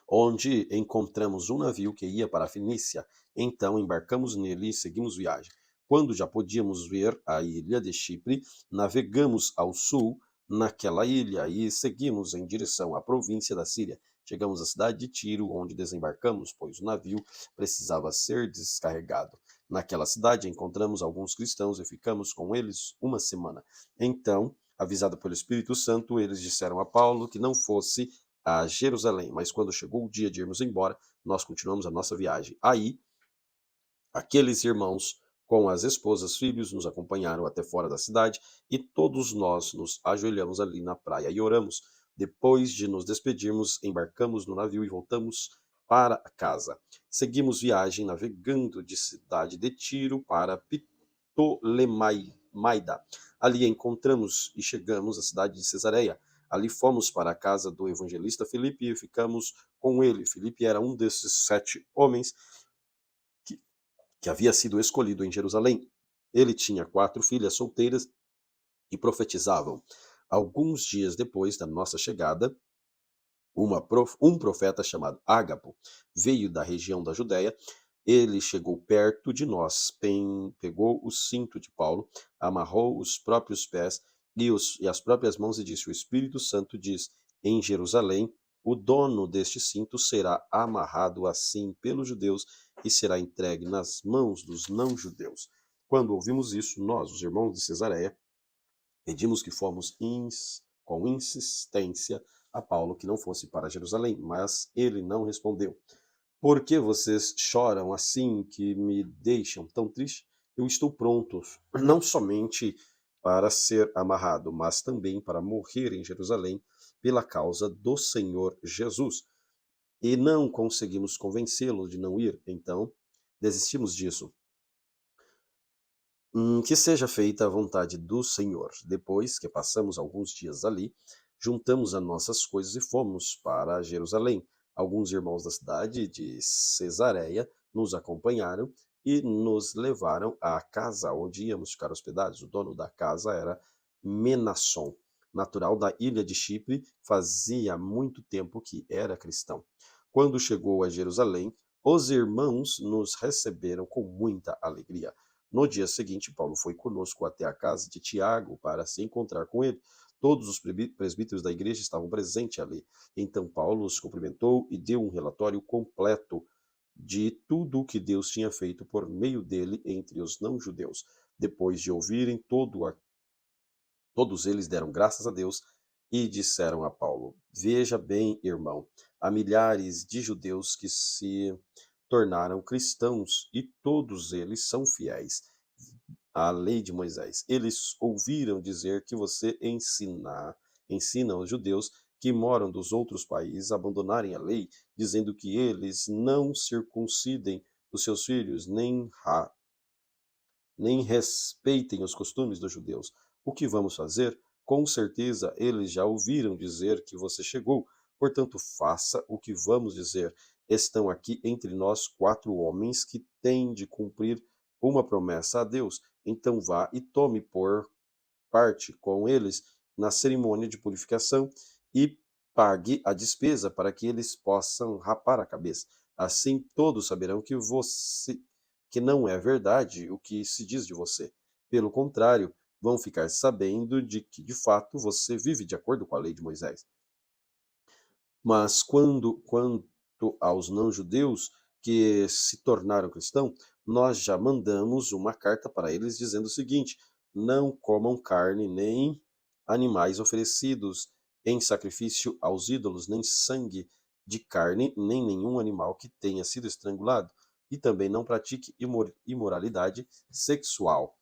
S1: onde encontramos um navio que ia para a Fenícia. Então embarcamos nele e seguimos viagem. Quando já podíamos ver a ilha de Chipre, navegamos ao sul naquela ilha e seguimos em direção à província da Síria. Chegamos à cidade de Tiro, onde desembarcamos, pois o navio precisava ser descarregado. Naquela cidade encontramos alguns cristãos e ficamos com eles uma semana. Então, avisado pelo Espírito Santo, eles disseram a Paulo que não fosse a Jerusalém, mas quando chegou o dia de irmos embora, nós continuamos a nossa viagem. Aí, aqueles irmãos com as esposas, filhos, nos acompanharam até fora da cidade e todos nós nos ajoelhamos ali na praia e oramos. Depois de nos despedirmos, embarcamos no navio e voltamos para casa. Seguimos viagem navegando de cidade de Tiro para Ptolemaida. Ali encontramos e chegamos à cidade de Cesareia. Ali fomos para a casa do evangelista Filipe e ficamos com ele. Filipe era um desses 7 homens que havia sido escolhido em Jerusalém. Ele tinha 4 filhas solteiras e profetizavam. Alguns dias depois da nossa chegada, um profeta chamado Ágabo veio da região da Judéia. Ele chegou perto de nós, pegou o cinto de Paulo, amarrou os próprios pés e as próprias mãos e disse: O Espírito Santo diz: em Jerusalém, o dono deste cinto será amarrado assim pelos judeus e será entregue nas mãos dos não-judeus. Quando ouvimos isso, nós, os irmãos de Cesareia, pedimos que fomos com insistência a Paulo que não fosse para Jerusalém, mas ele não respondeu. Por que vocês choram assim que me deixam tão triste? Eu estou pronto, não somente para ser amarrado, mas também para morrer em Jerusalém pela causa do Senhor Jesus. E não conseguimos convencê-lo de não ir, então desistimos disso. Que seja feita a vontade do Senhor. Depois que passamos alguns dias ali, juntamos as nossas coisas e fomos para Jerusalém. Alguns irmãos da cidade de Cesareia nos acompanharam e nos levaram à casa onde íamos ficar hospedados. O dono da casa era Menasson, natural da ilha de Chipre, fazia muito tempo que era cristão. Quando chegou a Jerusalém, os irmãos nos receberam com muita alegria. No dia seguinte, Paulo foi conosco até a casa de Tiago para se encontrar com ele. Todos os presbíteros da igreja estavam presentes ali. Então Paulo os cumprimentou e deu um relatório completo de tudo o que Deus tinha feito por meio dele entre os não-judeus. Depois de ouvirem todos eles deram graças a Deus e disseram a Paulo: Veja bem, irmão, há milhares de judeus que se tornaram cristãos e todos eles são fiéis à lei de Moisés. Eles ouviram dizer que você ensina aos judeus que moram dos outros países a abandonarem a lei, dizendo que eles não circuncidem os seus filhos, nem respeitem os costumes dos judeus. O que vamos fazer? Com certeza eles já ouviram dizer que você chegou, portanto, faça o que vamos dizer. Estão aqui entre nós 4 homens que têm de cumprir uma promessa a Deus. Então vá e tome por parte com eles na cerimônia de purificação e pague a despesa para que eles possam rapar a cabeça. Assim todos saberão que não é verdade o que se diz de você. Pelo contrário, vão ficar sabendo de que de fato você vive de acordo com a lei de Moisés. Mas quanto aos não-judeus que se tornaram cristãos, nós já mandamos uma carta para eles dizendo o seguinte: não comam carne nem animais oferecidos em sacrifício aos ídolos, nem sangue de carne, nem nenhum animal que tenha sido estrangulado, e também não pratique imoralidade sexual.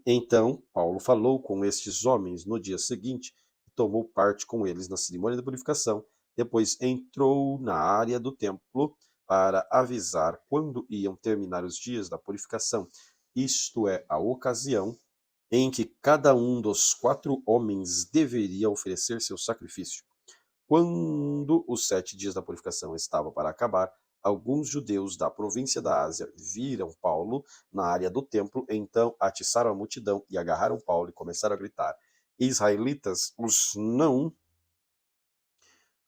S1: Então Paulo falou com estes homens no dia seguinte e tomou parte com eles na cerimônia da purificação. Depois entrou na área do templo para avisar quando iam terminar os dias da purificação, isto é, a ocasião em que cada um dos 4 homens deveria oferecer seu sacrifício. Quando os 7 dias da purificação estavam para acabar, alguns judeus da província da Ásia viram Paulo na área do templo, então atiçaram a multidão e agarraram Paulo e começaram a gritar: Israelitas,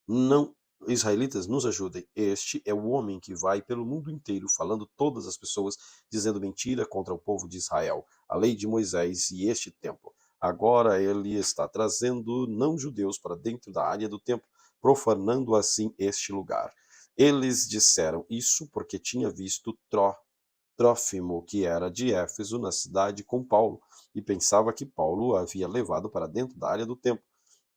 S1: não israelitas, nos ajudem. Este é o homem que vai pelo mundo inteiro falando todas as pessoas, dizendo mentira contra o povo de Israel, a lei de Moisés e este templo. Agora ele está trazendo não-judeus para dentro da área do templo, profanando assim este lugar. Eles disseram isso porque tinha visto Trófimo, que era de Éfeso, na cidade com Paulo, e pensava que Paulo o havia levado para dentro da área do templo.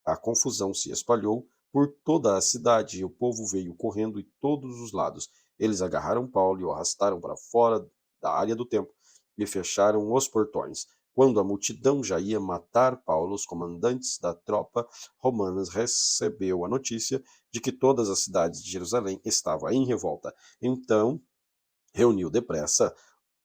S1: A confusão se espalhou por toda a cidade e o povo veio correndo de todos os lados. Eles agarraram Paulo e o arrastaram para fora da área do templo e fecharam os portões. Quando a multidão já ia matar Paulo, os comandantes da tropa romanas recebeu a notícia de que todas as cidades de Jerusalém estavam em revolta. Então, reuniu depressa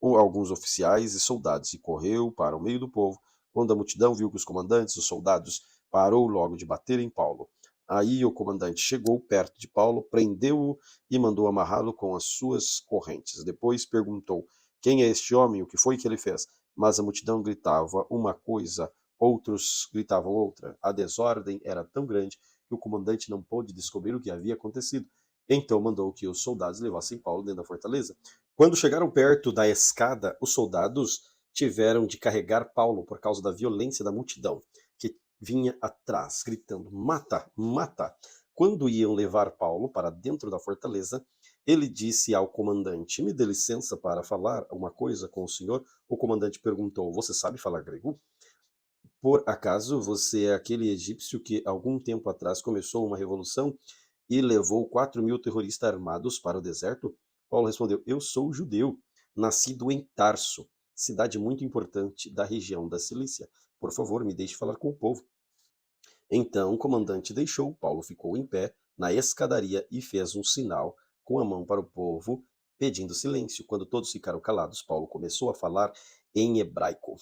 S1: alguns oficiais e soldados e correu para o meio do povo. Quando a multidão viu que os comandantes, os soldados, parou logo de bater em Paulo. Aí o comandante chegou perto de Paulo, prendeu-o e mandou amarrá-lo com as suas correntes. Depois perguntou: Quem é este homem? O que foi que ele fez? Mas a multidão gritava uma coisa, outros gritavam outra. A desordem era tão grande que o comandante não pôde descobrir o que havia acontecido. Então mandou que os soldados levassem Paulo dentro da fortaleza. Quando chegaram perto da escada, os soldados tiveram de carregar Paulo por causa da violência da multidão, que vinha atrás, gritando: Mata, mata! Quando iam levar Paulo para dentro da fortaleza, ele disse ao comandante: Me dê licença para falar uma coisa com o senhor. O comandante perguntou: Você sabe falar grego? Por acaso você é aquele egípcio que algum tempo atrás começou uma revolução e levou 4.000 terroristas armados para o deserto? Paulo respondeu: Eu sou judeu, nascido em Tarso, cidade muito importante da região da Cilícia. Por favor, me deixe falar com o povo. Então o comandante deixou, Paulo ficou em pé na escadaria e fez um sinal com a mão para o povo, pedindo silêncio. Quando todos ficaram calados, Paulo começou a falar em hebraico.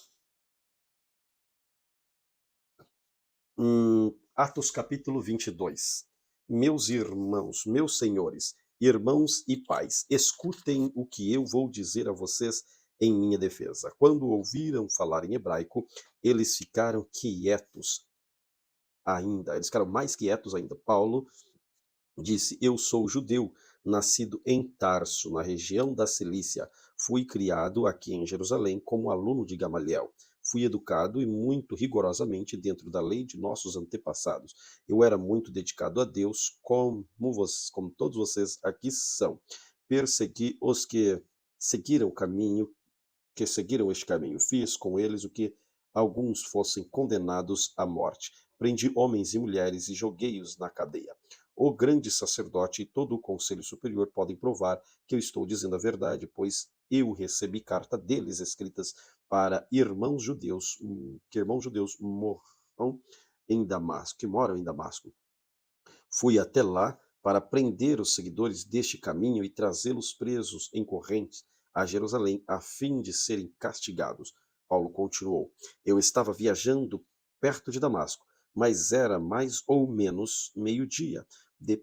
S1: Atos capítulo 22. Meus irmãos, meus senhores, irmãos e pais, escutem o que eu vou dizer a vocês em minha defesa. Quando ouviram falar em hebraico, eles ficaram quietos ainda. Eles ficaram mais quietos ainda. Paulo disse: Eu sou judeu, nascido em Tarso, na região da Cilícia. Fui criado aqui em Jerusalém como aluno de Gamaliel. Fui educado e muito rigorosamente dentro da lei de nossos antepassados. Eu era muito dedicado a Deus, como todos vocês aqui são. Persegui os que seguiram o caminho, que seguiram este caminho. Fiz com eles o que alguns fossem condenados à morte. Prendi homens e mulheres e joguei-os na cadeia. O grande sacerdote e todo o conselho superior podem provar que eu estou dizendo a verdade, pois eu recebi carta deles escritas para que irmãos judeus moram em Damasco, que moram em Damasco. Fui até lá para prender os seguidores deste caminho e trazê-los presos em correntes a Jerusalém, a fim de serem castigados. Paulo continuou: Eu estava viajando perto de Damasco, mas era mais ou menos meio-dia. De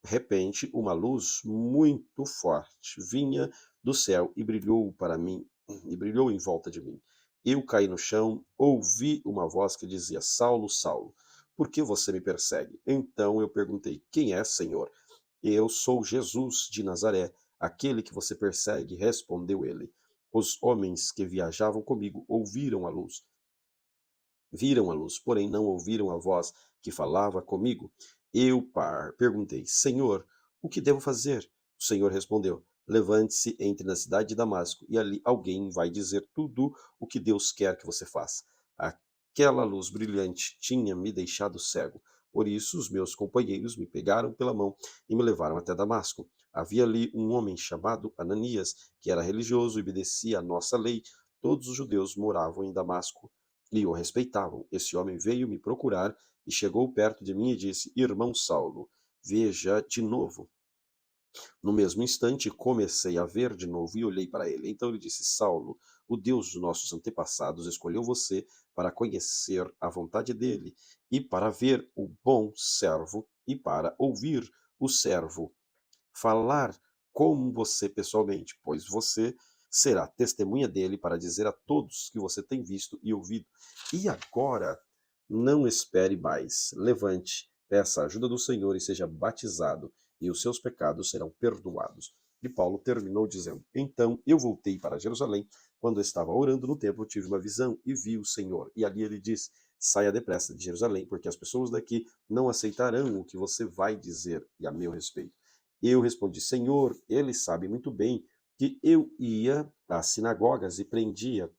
S1: repente, uma luz muito forte vinha do céu e brilhou para mim, e brilhou em volta de mim. Eu caí no chão, ouvi uma voz que dizia: Saulo, Saulo, por que você me persegue? Então eu perguntei: Quem é, Senhor? Eu sou Jesus de Nazaré, aquele que você persegue, respondeu ele. Os homens que viajavam comigo viram a luz, porém não ouviram a voz que falava comigo. Perguntei: Senhor, o que devo fazer? O Senhor respondeu: Levante-se, entre na cidade de Damasco, e ali alguém vai dizer tudo o que Deus quer que você faça. Aquela luz brilhante tinha me deixado cego. Por isso, os meus companheiros me pegaram pela mão e me levaram até Damasco. Havia ali um homem chamado Ananias, que era religioso e obedecia à nossa lei. Todos os judeus moravam em Damasco e o respeitavam. Esse homem veio me procurar e chegou perto de mim e disse: Irmão Saulo, veja de novo. No mesmo instante, comecei a ver de novo e olhei para ele. Então ele disse: Saulo, o Deus dos nossos antepassados escolheu você para conhecer a vontade dele e para ver o bom servo e para ouvir o servo falar com você pessoalmente, pois você será testemunha dele para dizer a todos que você tem visto e ouvido. E agora, não espere mais. Levante, peça a ajuda do Senhor e seja batizado, e os seus pecados serão perdoados. E Paulo terminou dizendo: Então eu voltei para Jerusalém. Quando estava orando no templo, tive uma visão e vi o Senhor. E ali ele disse: Saia depressa de Jerusalém, porque as pessoas daqui não aceitarão o que você vai dizer a meu respeito. Eu respondi: Senhor, ele sabe muito bem que eu ia às sinagogas e prendia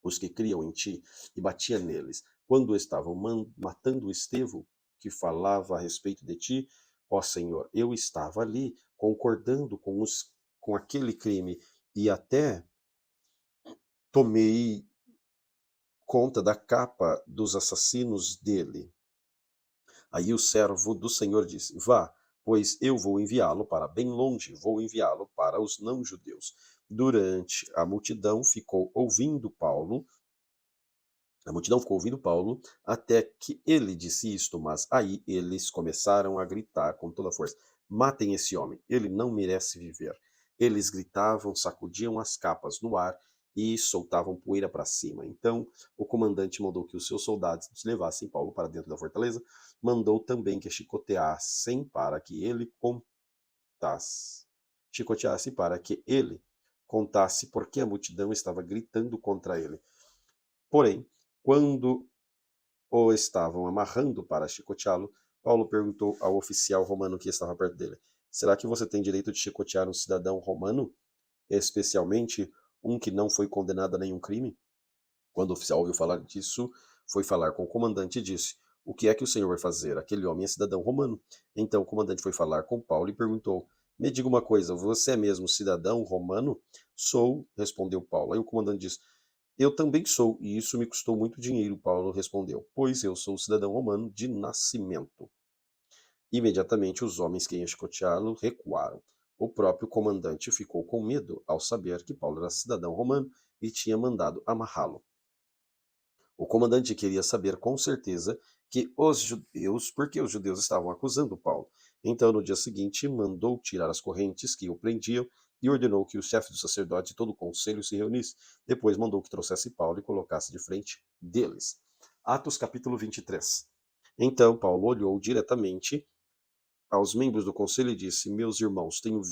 S1: os que criam em ti e batia neles. Quando estavam matando Estevão, que falava a respeito de ti, ó Senhor, eu estava ali concordando com aquele crime e até tomei conta da capa dos assassinos dele. Aí o servo do Senhor disse: Vá, pois eu vou enviá-lo para bem longe, vou enviá-lo para os não-judeus. Durante a multidão ficou ouvindo Paulo até que ele disse isto, mas aí eles começaram a gritar com toda a força: Matem esse homem, ele não merece viver. Eles gritavam, sacudiam as capas no ar e soltavam poeira para cima. Então o comandante mandou que os seus soldados levassem Paulo para dentro da fortaleza, mandou também que chicoteassem para que ele contasse. Chicoteasse para que ele contasse porque a multidão estava gritando contra ele. Porém, quando o estavam amarrando para chicoteá-lo, Paulo perguntou ao oficial romano que estava perto dele: Será que você tem direito de chicotear um cidadão romano, especialmente um que não foi condenado a nenhum crime? Quando o oficial ouviu falar disso, foi falar com o comandante e disse: O que é que o senhor vai fazer? Aquele homem é cidadão romano. Então o comandante foi falar com Paulo e perguntou: Me diga uma coisa, você é mesmo cidadão romano? Sou, respondeu Paulo. Aí o comandante disse: Eu também sou, e isso me custou muito dinheiro, Paulo respondeu, pois eu sou cidadão romano de nascimento. Imediatamente os homens que iam escoteá-lo recuaram. O próprio comandante ficou com medo ao saber que Paulo era cidadão romano e tinha mandado amarrá-lo. O comandante queria saber com certeza que porque os judeus estavam acusando Paulo. Então, no dia seguinte, mandou tirar as correntes que o prendiam e ordenou que os chefes dos sacerdotes e todo o conselho se reunissem. Depois mandou que trouxesse Paulo e colocasse de frente deles. Atos capítulo 23. Então Paulo olhou diretamente aos membros do conselho e disse: Meus irmãos, tenho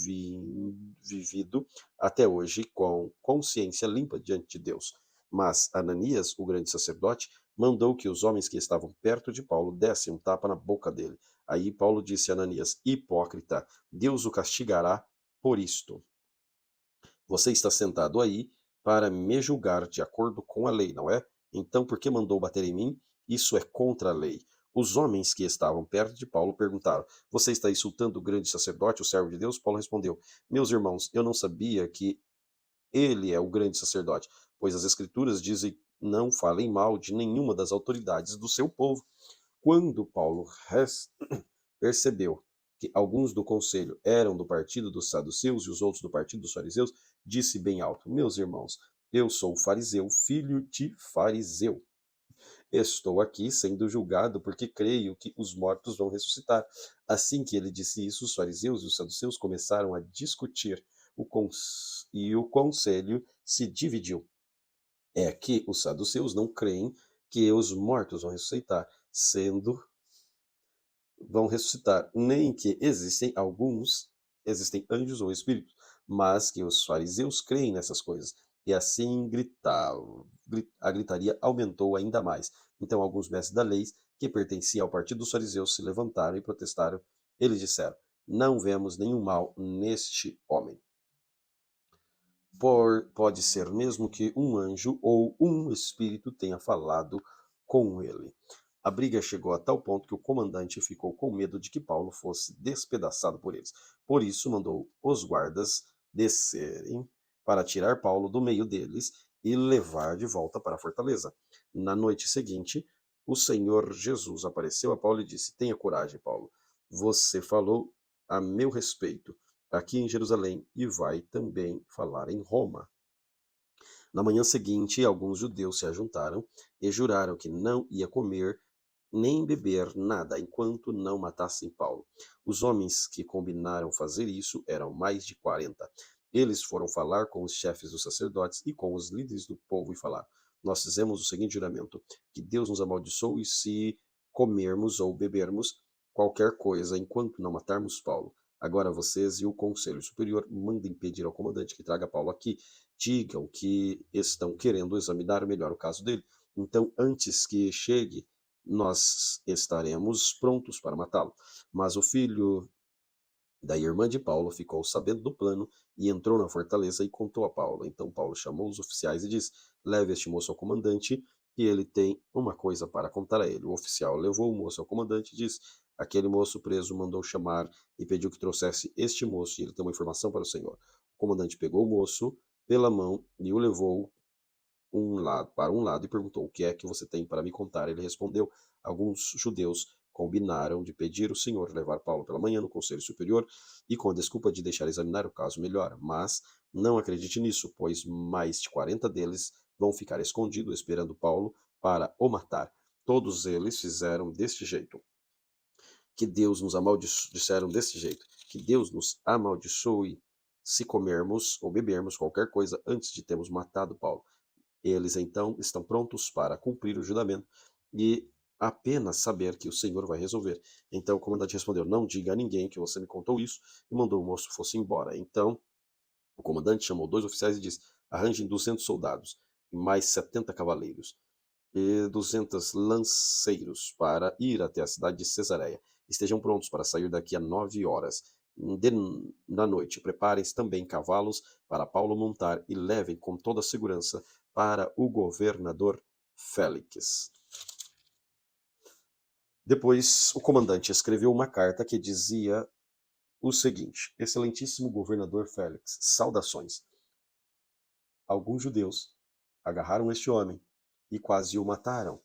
S1: vivido até hoje com consciência limpa diante de Deus. Mas Ananias, o grande sacerdote, mandou que os homens que estavam perto de Paulo dessem um tapa na boca dele. Aí Paulo disse a Ananias: Hipócrita, Deus o castigará por isto. Você está sentado aí para me julgar de acordo com a lei, não é? Então, por que mandou bater em mim? Isso é contra a lei. Os homens que estavam perto de Paulo perguntaram: Você está insultando o grande sacerdote, o servo de Deus? Paulo respondeu: Meus irmãos, eu não sabia que ele é o grande sacerdote, pois as Escrituras dizem: Não falem mal de nenhuma das autoridades do seu povo. Quando Paulo percebeu que alguns do conselho eram do partido dos saduceus e os outros do partido dos fariseus, disse bem alto: Meus irmãos, eu sou fariseu, filho de fariseu. Estou aqui sendo julgado porque creio que os mortos vão ressuscitar. Assim que ele disse isso, os fariseus e os saduceus começaram a discutir e o conselho se dividiu. É que os saduceus não creem que os mortos vão ressuscitar, nem que existem anjos ou espíritos, mas que os fariseus creem nessas coisas. E assim a gritaria aumentou ainda mais. Então alguns mestres da lei, que pertenciam ao partido dos fariseus, se levantaram e protestaram. Eles disseram: Não vemos nenhum mal neste homem. Pode ser mesmo que um anjo ou um espírito tenha falado com ele. A briga chegou a tal ponto que o comandante ficou com medo de que Paulo fosse despedaçado por eles. Por isso, mandou os guardas descerem para tirar Paulo do meio deles e levar de volta para a fortaleza. Na noite seguinte, o Senhor Jesus apareceu a Paulo e disse: Tenha coragem, Paulo. Você falou a meu respeito aqui em Jerusalém e vai também falar em Roma. Na manhã seguinte, alguns judeus se ajuntaram e juraram que não ia comer nem beber nada enquanto não matassem Paulo. Os homens que combinaram fazer isso eram mais de 40. Eles foram falar com os chefes dos sacerdotes e com os líderes do povo e falaram: Nós fizemos o seguinte juramento: que Deus nos amaldiçoe se comermos ou bebermos qualquer coisa enquanto não matarmos Paulo. Agora vocês e o Conselho Superior mandem pedir ao comandante que traga Paulo aqui. Digam que estão querendo examinar melhor o caso dele. Então, antes que chegue, nós estaremos prontos para matá-lo. Mas o filho da irmã de Paulo ficou sabendo do plano e entrou na fortaleza e contou a Paulo. Então Paulo chamou os oficiais e disse: Leve este moço ao comandante, que ele tem uma coisa para contar a ele. O oficial levou o moço ao comandante e disse: Aquele moço preso mandou chamar e pediu que trouxesse este moço, e ele tem uma informação para o senhor. O comandante pegou o moço pela mão e o levou para um lado e perguntou: O que é que você tem para me contar? Ele respondeu: Alguns judeus combinaram de pedir o senhor levar Paulo pela manhã no Conselho Superior e com a desculpa de deixar examinar o caso melhor. Mas não acredite nisso, pois mais de 40 deles vão ficar escondidos esperando Paulo para o matar. Todos eles fizeram deste jeito. Que Deus nos amaldiçoe, disseram desse jeito: Que Deus nos amaldiçoe se comermos ou bebermos qualquer coisa antes de termos matado Paulo. Eles então estão prontos para cumprir o juramento e apenas saber que o Senhor vai resolver. Então o comandante respondeu: não diga a ninguém que você me contou isso, e mandou o moço fosse embora. Então o comandante chamou 2 oficiais e disse: arranjem 200 soldados e mais 70 cavaleiros e 200 lanceiros para ir até a cidade de Cesareia. Estejam prontos para sair daqui a 9 horas da noite. Preparem-se também cavalos para Paulo montar e levem com toda a segurança para o governador Félix. Depois, o comandante escreveu uma carta que dizia o seguinte: excelentíssimo governador Félix, saudações. Alguns judeus agarraram este homem e quase o mataram.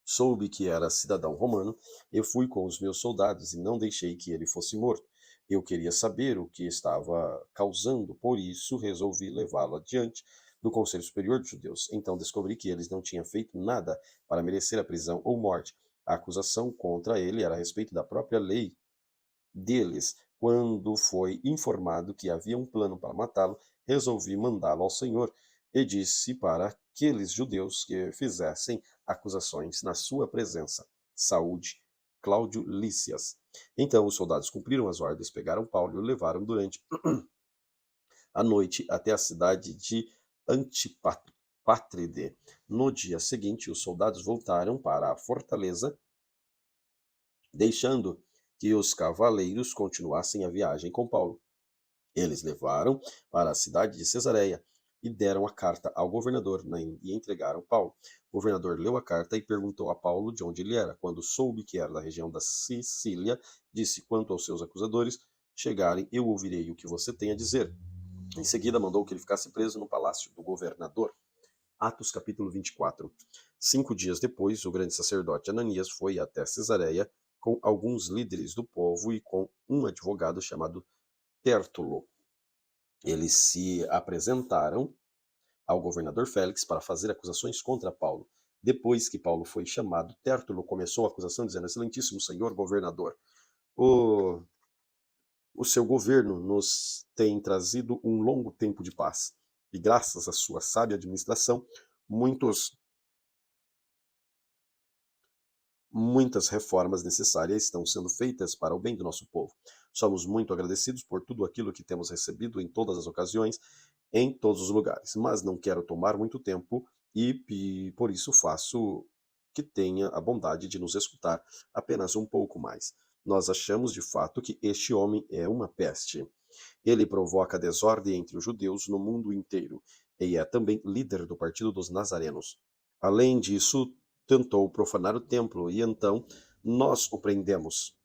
S1: Soube que era cidadão romano, eu fui com os meus soldados e não deixei que ele fosse morto. Eu queria saber o que estava causando, por isso resolvi levá-lo adiante do Conselho Superior dos Judeus. Então descobri que eles não tinham feito nada para merecer a prisão ou morte. A acusação contra ele era a respeito da própria lei deles. Quando foi informado que havia um plano para matá-lo, resolvi mandá-lo ao Senhor e disse para aqueles judeus que fizessem acusações na sua presença. Saúde, Cláudio Lícias. Então os soldados cumpriram as ordens, pegaram Paulo e o levaram durante a noite até a cidade de Antipátride. No dia seguinte, os soldados voltaram para a fortaleza, deixando que os cavaleiros continuassem a viagem com Paulo. Eles levaram para a cidade de Cesareia e deram a carta ao governador e entregaram Paulo. O governador leu a carta e perguntou a Paulo de onde ele era. Quando soube que era da região da Sicília, disse: quanto aos seus acusadores chegarem, eu ouvirei o que você tem a dizer. Em seguida, mandou que ele ficasse preso no palácio do governador. Atos capítulo 24. 5 dias depois, o grande sacerdote Ananias foi até Cesareia com alguns líderes do povo e com um advogado chamado Tértulo. Eles se apresentaram ao governador Félix para fazer acusações contra Paulo. Depois que Paulo foi chamado, Tértulo começou a acusação dizendo: excelentíssimo senhor governador, o seu governo nos tem trazido um longo tempo de paz. E graças à sua sábia administração, muitas reformas necessárias estão sendo feitas para o bem do nosso povo. Somos muito agradecidos por tudo aquilo que temos recebido em todas as ocasiões, em todos os lugares, mas não quero tomar muito tempo e por isso faço que tenha a bondade de nos escutar apenas um pouco mais. Nós achamos de fato que este homem é uma peste. Ele provoca desordem entre os judeus no mundo inteiro e é também líder do Partido dos Nazarenos. Além disso, tentou profanar o templo e então nós o prendemos.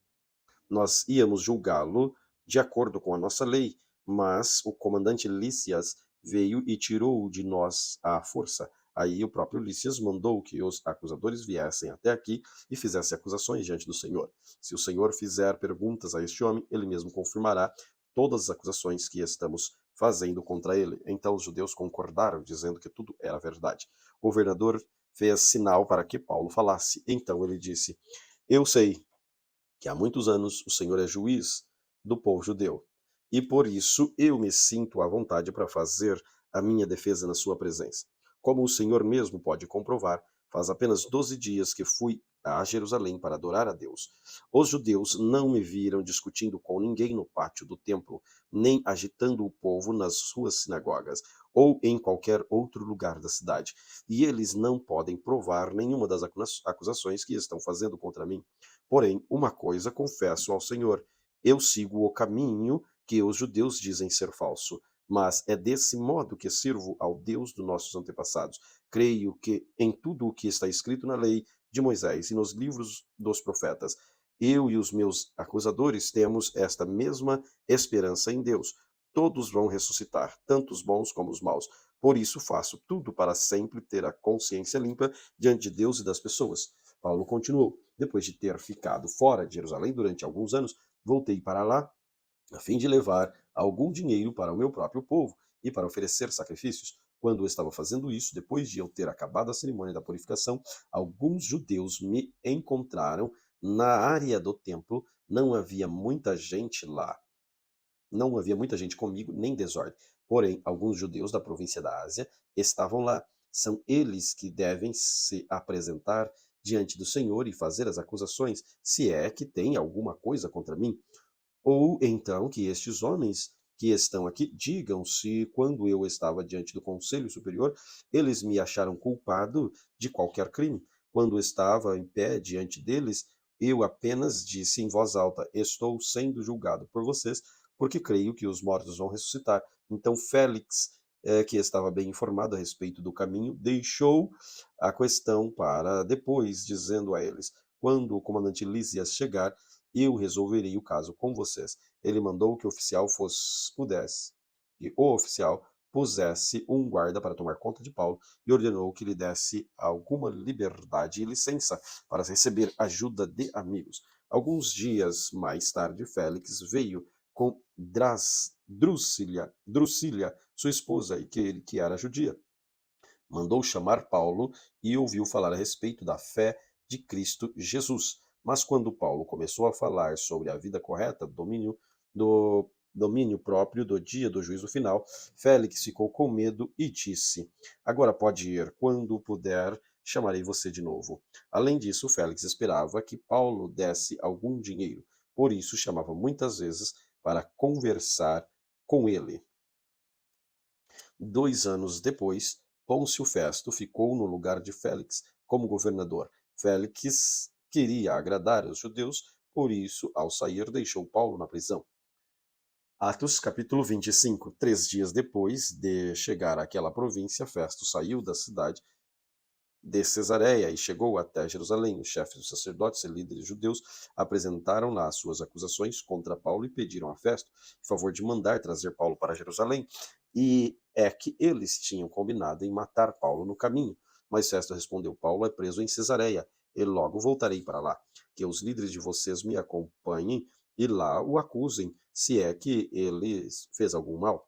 S1: Nós íamos julgá-lo de acordo com a nossa lei, mas o comandante Lícias veio e tirou-o de nós à força. Aí o próprio Lícias mandou que os acusadores viessem até aqui e fizessem acusações diante do Senhor. Se o Senhor fizer perguntas a este homem, ele mesmo confirmará todas as acusações que estamos fazendo contra ele. Então os judeus concordaram, dizendo que tudo era verdade. O governador fez sinal para que Paulo falasse. Então ele disse: eu sei que há muitos anos o Senhor é juiz do povo judeu, e por isso eu me sinto à vontade para fazer a minha defesa na sua presença. Como o Senhor mesmo pode comprovar, faz apenas 12 dias que fui a Jerusalém para adorar a Deus. Os judeus não me viram discutindo com ninguém no pátio do templo, nem agitando o povo nas suas sinagogas, ou em qualquer outro lugar da cidade. E eles não podem provar nenhuma das acusações que estão fazendo contra mim. Porém, uma coisa confesso ao Senhor: eu sigo o caminho que os judeus dizem ser falso, mas é desse modo que sirvo ao Deus dos nossos antepassados. Creio que em tudo o que está escrito na lei de Moisés e nos livros dos profetas, eu e os meus acusadores temos esta mesma esperança em Deus. Todos vão ressuscitar, tanto os bons como os maus. Por isso faço tudo para sempre ter a consciência limpa diante de Deus e das pessoas. Paulo continuou: depois de ter ficado fora de Jerusalém durante alguns anos, voltei para lá a fim de levar algum dinheiro para o meu próprio povo e para oferecer sacrifícios. Quando eu estava fazendo isso, depois de eu ter acabado a cerimônia da purificação, alguns judeus me encontraram na área do templo. Não havia muita gente lá. não havia muita gente comigo, nem desordem. Porém, alguns judeus da província da Ásia estavam lá. São eles que devem se apresentar diante do Senhor e fazer as acusações, se é que tem alguma coisa contra mim. Ou então que estes homens que estão aqui digam se, quando eu estava diante do Conselho Superior, eles me acharam culpado de qualquer crime. Quando estava em pé diante deles, eu apenas disse em voz alta: Estou sendo julgado por vocês, porque creio que os mortos vão ressuscitar. Então Félix, que estava bem informado a respeito do caminho, deixou a questão para depois, dizendo a eles: Quando o comandante Lísias chegar, eu resolverei o caso com vocês. Ele mandou que o oficial pusesse um guarda para tomar conta de Paulo e ordenou que lhe desse alguma liberdade e licença para receber ajuda de amigos. Alguns dias mais tarde, Félix veio com Drusília, sua esposa, e que era judia. Mandou chamar Paulo e ouviu falar a respeito da fé de Cristo Jesus. Mas quando Paulo começou a falar sobre a vida correta, do domínio próprio do dia do juízo final, Félix ficou com medo e disse: Agora pode ir, quando puder, chamarei você de novo. Além disso, Félix esperava que Paulo desse algum dinheiro, por isso chamava muitas vezes para conversar com ele. 2 anos depois, Pôncio Festo ficou no lugar de Félix como governador. Félix queria agradar os judeus, por isso, ao sair, deixou Paulo na prisão. Atos capítulo 25. 3 dias depois de chegar àquela província, Festo saiu da cidade de Cesareia e chegou até Jerusalém. Os chefes dos sacerdotes e líderes judeus apresentaram lá as suas acusações contra Paulo e pediram a Festo em favor de mandar trazer Paulo para Jerusalém. E é que eles tinham combinado em matar Paulo no caminho. Mas Festo respondeu: Paulo é preso em Cesareia e logo voltarei para lá. Que os líderes de vocês me acompanhem e lá o acusem, se é que ele fez algum mal.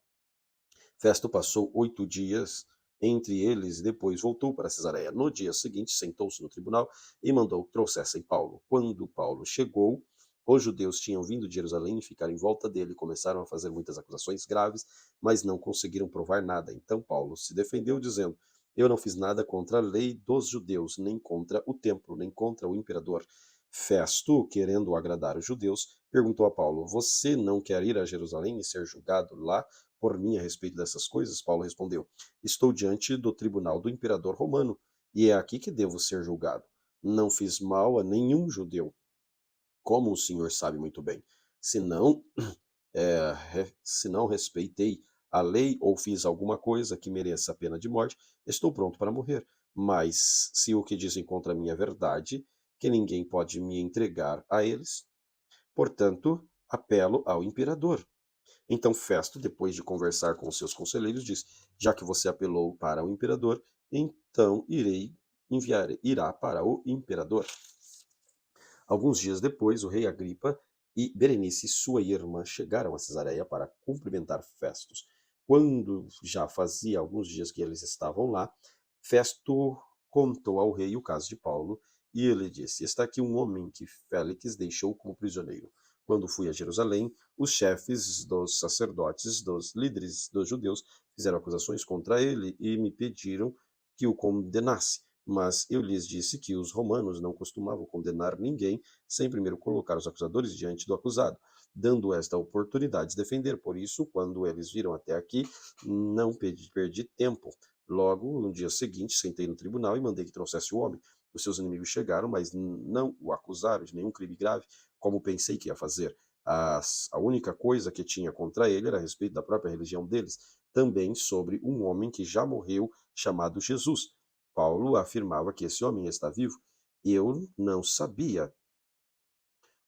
S1: Festo passou 8 dias entre eles e depois voltou para Cesareia. No dia seguinte, sentou-se no tribunal e mandou que trouxessem Paulo. Quando Paulo chegou, os judeus tinham vindo de Jerusalém e ficaram em volta dele. Começaram a fazer muitas acusações graves, mas não conseguiram provar nada. Então Paulo se defendeu, dizendo: Eu não fiz nada contra a lei dos judeus, nem contra o templo, nem contra o imperador. Festo, querendo agradar os judeus, perguntou a Paulo: Você não quer ir a Jerusalém e ser julgado lá por mim a respeito dessas coisas? Paulo respondeu: Estou diante do tribunal do imperador romano, e é aqui que devo ser julgado. Não fiz mal a nenhum judeu, como o senhor sabe muito bem. Se não, se não respeitei a lei ou fiz alguma coisa que mereça a pena de morte, estou pronto para morrer. Mas se o que dizem contra mim é verdade, que ninguém pode me entregar a eles, portanto, apelo ao imperador. Então Festo, depois de conversar com seus conselheiros, disse: Já que você apelou para o imperador, então irá para o imperador. Alguns dias depois, o rei Agripa e Berenice, sua irmã, chegaram a Cesareia para cumprimentar Festus. Quando já fazia alguns dias que eles estavam lá, Festo contou ao rei o caso de Paulo, e ele disse: Está aqui um homem que Félix deixou como prisioneiro. Quando fui a Jerusalém, os chefes dos sacerdotes, dos líderes dos judeus, fizeram acusações contra ele e me pediram que o condenasse. Mas eu lhes disse que os romanos não costumavam condenar ninguém sem primeiro colocar os acusadores diante do acusado, dando esta oportunidade de defender. Por isso, quando eles viram até aqui, não perdi tempo. Logo, no dia seguinte, sentei no tribunal e mandei que trouxesse o homem. Os seus inimigos chegaram, mas não o acusaram de nenhum crime grave, como pensei que ia fazer. A única coisa que tinha contra ele era a respeito da própria religião deles, também sobre um homem que já morreu, chamado Jesus. Paulo afirmava que esse homem está vivo. Eu não sabia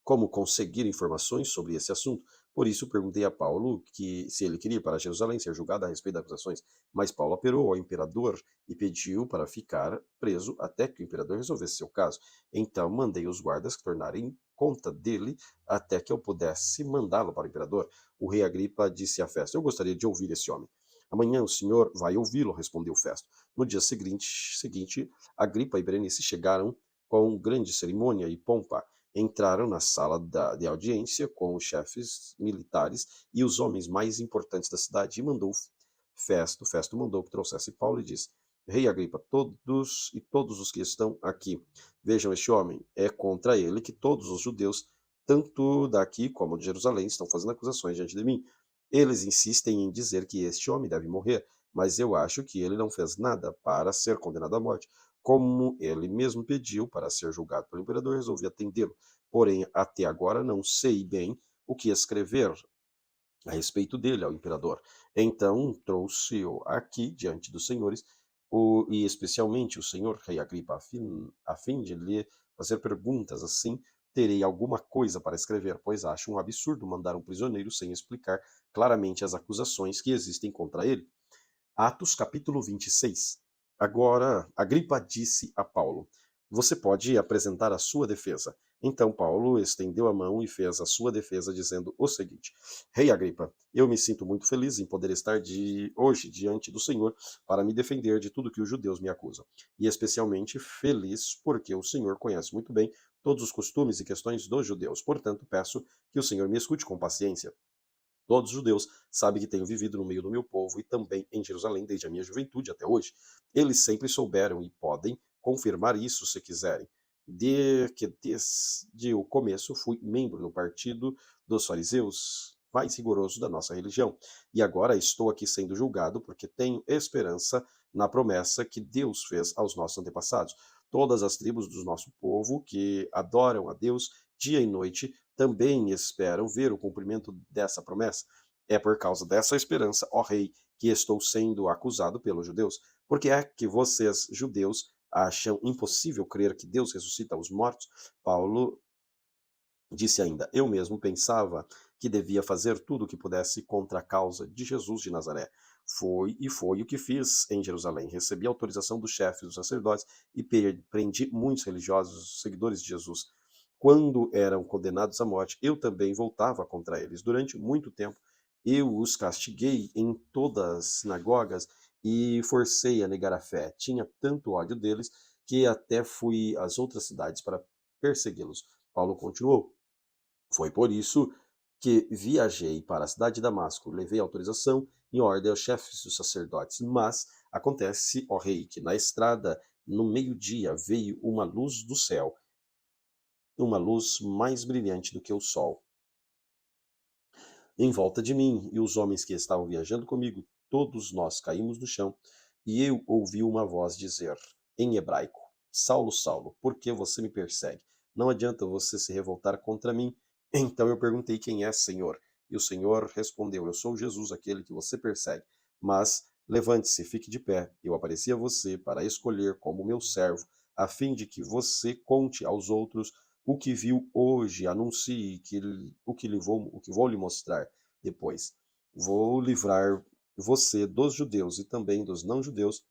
S1: como conseguir informações sobre esse assunto. Por isso perguntei a Paulo que se ele queria ir para Jerusalém ser julgado a respeito das acusações. Mas Paulo apelou ao imperador e pediu para ficar preso até que o imperador resolvesse seu caso. Então mandei os guardas tornarem conta dele até que eu pudesse mandá-lo para o imperador. O rei Agripa disse a Festo: Eu gostaria de ouvir esse homem. Amanhã o senhor vai ouvi-lo, respondeu Festo. No dia seguinte, Agripa e Berenice chegaram com grande cerimônia e pompa. entraram na sala de audiência com os chefes militares e os homens mais importantes da cidade e mandou Festo mandou que trouxesse Paulo e disse: Rei Agripa, todos os que estão aqui, vejam este homem, é contra ele que todos os judeus, tanto daqui como de Jerusalém, estão fazendo acusações diante de mim. Eles insistem em dizer que este homem deve morrer, mas eu acho que ele não fez nada para ser condenado à morte. Como ele mesmo pediu para ser julgado pelo imperador, resolvi atendê-lo. Porém, até agora não sei bem o que escrever a respeito dele ao imperador. Então trouxe-o aqui diante dos senhores, e especialmente o senhor rei Agripa, a fim de lhe fazer perguntas. Assim terei alguma coisa para escrever, pois acho um absurdo mandar um prisioneiro sem explicar claramente as acusações que existem contra ele. Atos capítulo 26. Agora, Agripa disse a Paulo: Você pode apresentar a sua defesa. Então Paulo estendeu a mão e fez a sua defesa, dizendo o seguinte: Rei Agripa, eu me sinto muito feliz em poder estar hoje diante do Senhor para me defender de tudo que os judeus me acusam. E especialmente feliz porque o Senhor conhece muito bem todos os costumes e questões dos judeus. Portanto, peço que o Senhor me escute com paciência. Todos os judeus sabem que tenho vivido no meio do meu povo e também em Jerusalém desde a minha juventude até hoje. Eles sempre souberam e podem confirmar isso se quiserem. Desde o começo fui membro do partido dos fariseus, mais rigoroso da nossa religião. E agora estou aqui sendo julgado porque tenho esperança na promessa que Deus fez aos nossos antepassados. Todas as tribos do nosso povo que adoram a Deus dia e noite também esperam ver o cumprimento dessa promessa. É por causa dessa esperança, ó rei, que estou sendo acusado pelos judeus. Porque é que vocês, judeus, acham impossível crer que Deus ressuscita os mortos? Paulo disse ainda: Eu mesmo pensava que devia fazer tudo o que pudesse contra a causa de Jesus de Nazaré. Foi o que fiz em Jerusalém. Recebi autorização dos chefes dos sacerdotes e prendi muitos religiosos seguidores de Jesus. Quando eram condenados à morte, eu também voltava contra eles. Durante muito tempo, eu os castiguei em todas as sinagogas e forcei a negar a fé. Tinha tanto ódio deles que até fui às outras cidades para persegui-los. Paulo continuou: Foi por isso que viajei para a cidade de Damasco, levei autorização em ordem aos chefes dos sacerdotes. Mas acontece, ó rei, que na estrada, no meio-dia, veio uma luz do céu, uma luz mais brilhante do que o sol, em volta de mim, e os homens que estavam viajando comigo, todos nós caímos no chão, e eu ouvi uma voz dizer, em hebraico: Saulo, Saulo, por que você me persegue? Não adianta você se revoltar contra mim. Então eu perguntei: Quem é, Senhor? E o Senhor respondeu: Eu sou Jesus, aquele que você persegue. Mas levante-se, fique de pé. Eu apareci a você para escolher como meu servo, a fim de que você conte aos outros o que viu hoje, anuncie o que vou lhe mostrar depois. Vou livrar você dos judeus e também dos não-judeus,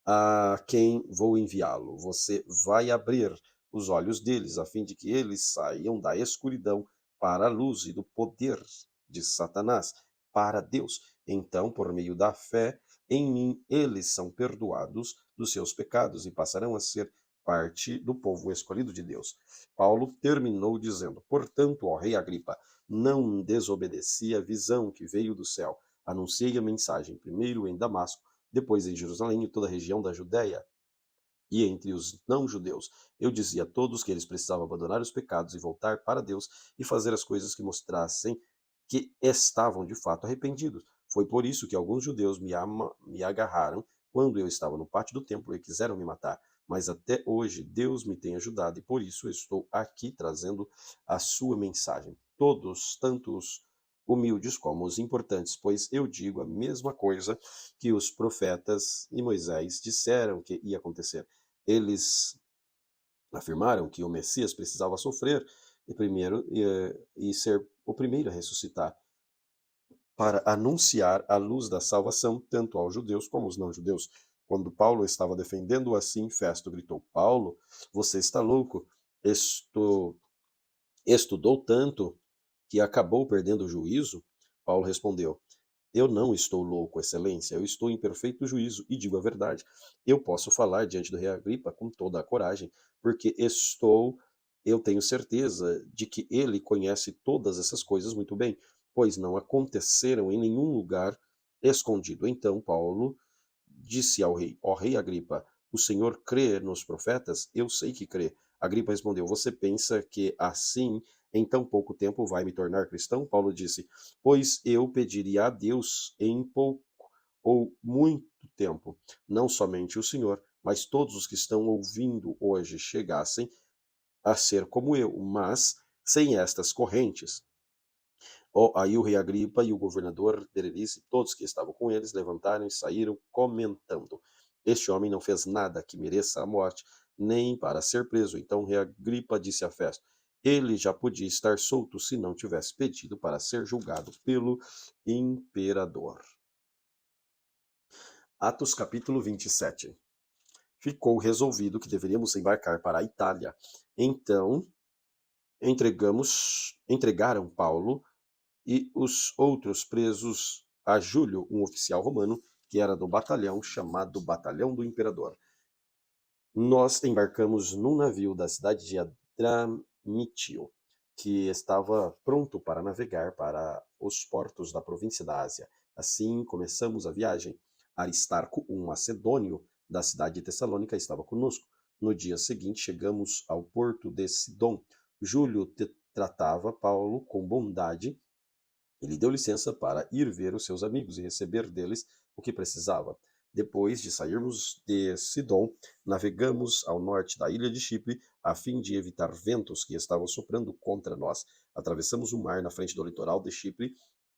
S1: a quem vou enviá-lo. Você vai abrir os olhos deles, a fim de que eles saiam da escuridão para a luz e do poder de Satanás para Deus. Então, por meio da fé em mim, eles são perdoados dos seus pecados e passarão a ser parte do povo escolhido de Deus. Paulo terminou dizendo: Portanto, ó rei Agripa, não desobedeci à visão que veio do céu. Anunciei a mensagem primeiro em Damasco, depois em Jerusalém e toda a região da Judéia e entre os não-judeus. Eu dizia a todos que eles precisavam abandonar os pecados e voltar para Deus e fazer as coisas que mostrassem que estavam de fato arrependidos. Foi por isso que alguns judeus me agarraram quando eu estava no pátio do templo e quiseram me matar. Mas até hoje Deus me tem ajudado e por isso estou aqui trazendo a sua mensagem. Todos, tanto os humildes como os importantes, pois eu digo a mesma coisa que os profetas e Moisés disseram que ia acontecer. Eles afirmaram que o Messias precisava sofrer e ser o primeiro a ressuscitar, para anunciar a luz da salvação tanto aos judeus como aos não-judeus. Quando Paulo estava defendendo assim, Festo gritou: Paulo, você está louco? Estudou tanto que acabou perdendo o juízo? Paulo respondeu: Eu não estou louco, excelência, eu estou em perfeito juízo e digo a verdade. Eu posso falar diante do rei Agripa com toda a coragem, porque estou Eu tenho certeza de que ele conhece todas essas coisas muito bem, pois não aconteceram em nenhum lugar escondido. Então Paulo disse ao rei: Ó rei Agripa, o senhor crê nos profetas? Eu sei que crê. Agripa respondeu: Você pensa que assim, em tão pouco tempo, vai me tornar cristão? Paulo disse: Pois eu pediria a Deus em pouco ou muito tempo, não somente o senhor, mas todos os que estão ouvindo hoje chegassem a ser como eu, mas sem estas correntes. Aí o rei Agripa e o governador Berenice, todos que estavam com eles, levantaram e saíram comentando: Este homem não fez nada que mereça a morte, nem para ser preso. Então o rei Agripa disse a Festo: Ele já podia estar solto se não tivesse pedido para ser julgado pelo imperador. Atos capítulo 27. Ficou resolvido que deveríamos embarcar para a Itália. Então entregaram Paulo e os outros presos a Júlio, um oficial romano, que era do batalhão chamado Batalhão do Imperador. Nós embarcamos num navio da cidade de Adramitio, que estava pronto para navegar para os portos da província da Ásia. Assim começamos a viagem. Aristarco, um macedônio da cidade de Tessalônica, estava conosco. No dia seguinte chegamos ao porto de Sidom. Júlio tratava Paulo com bondade. Ele deu licença para ir ver os seus amigos e receber deles o que precisava. Depois de sairmos de Sidom, navegamos ao norte da ilha de Chipre, a fim de evitar ventos que estavam soprando contra nós. Atravessamos o mar na frente do litoral de Chipre,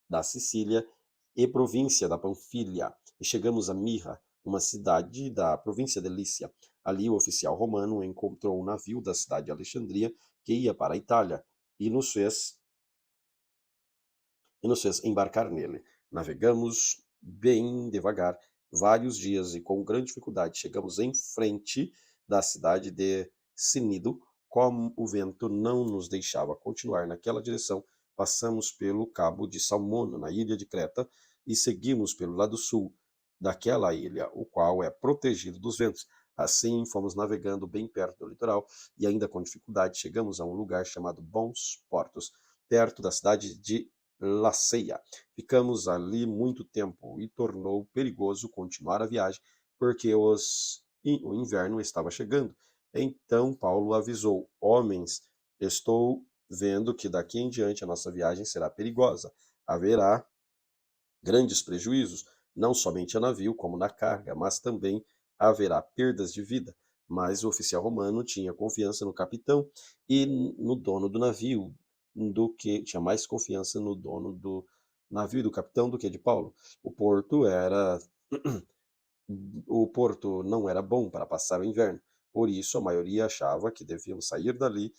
S1: da Sicília e província da Panfilha, e chegamos a Mirra, uma cidade da província de Lícia. Ali o oficial romano encontrou um navio da cidade de Alexandria que ia para a Itália, e nos fez embarcar nele. Navegamos bem devagar, vários dias, e com grande dificuldade chegamos em frente da cidade de Cnido. Como o vento não nos deixava continuar naquela direção, passamos pelo cabo de Salmono, na ilha de Creta, e seguimos pelo lado sul daquela ilha, o qual é protegido dos ventos. Assim, fomos navegando bem perto do litoral e, ainda com dificuldade, chegamos a um lugar chamado Bons Portos, perto da cidade de Laceia. Ficamos ali muito tempo e tornou perigoso continuar a viagem, porque o inverno estava chegando. Então Paulo avisou: Homens, estou vendo que daqui em diante a nossa viagem será perigosa. Haverá grandes prejuízos, não somente a navio, como na carga, mas também haverá perdas de vida. Mas o oficial romano tinha confiança no capitão e no dono do navio, tinha mais confiança no dono do navio e do capitão do que de Paulo. O porto era o porto não era bom para passar o inverno. Por isso, a maioria achava que devíamos sair dali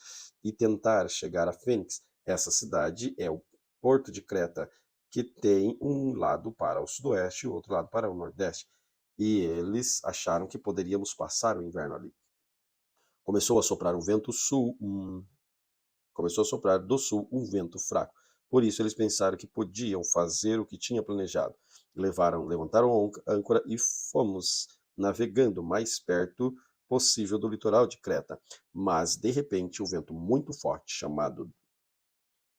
S1: e tentar chegar a Fênix. Essa cidade é o porto de Creta, que tem um lado para o sudoeste e outro lado para o nordeste. E eles acharam que poderíamos passar o inverno ali. Começou a soprar um vento sul, Começou a soprar do sul um vento fraco. Por isso eles pensaram que podiam fazer o que tinha planejado. Levantaram âncora e fomos navegando mais perto possível do litoral de Creta. Mas, de repente, um vento muito forte, chamado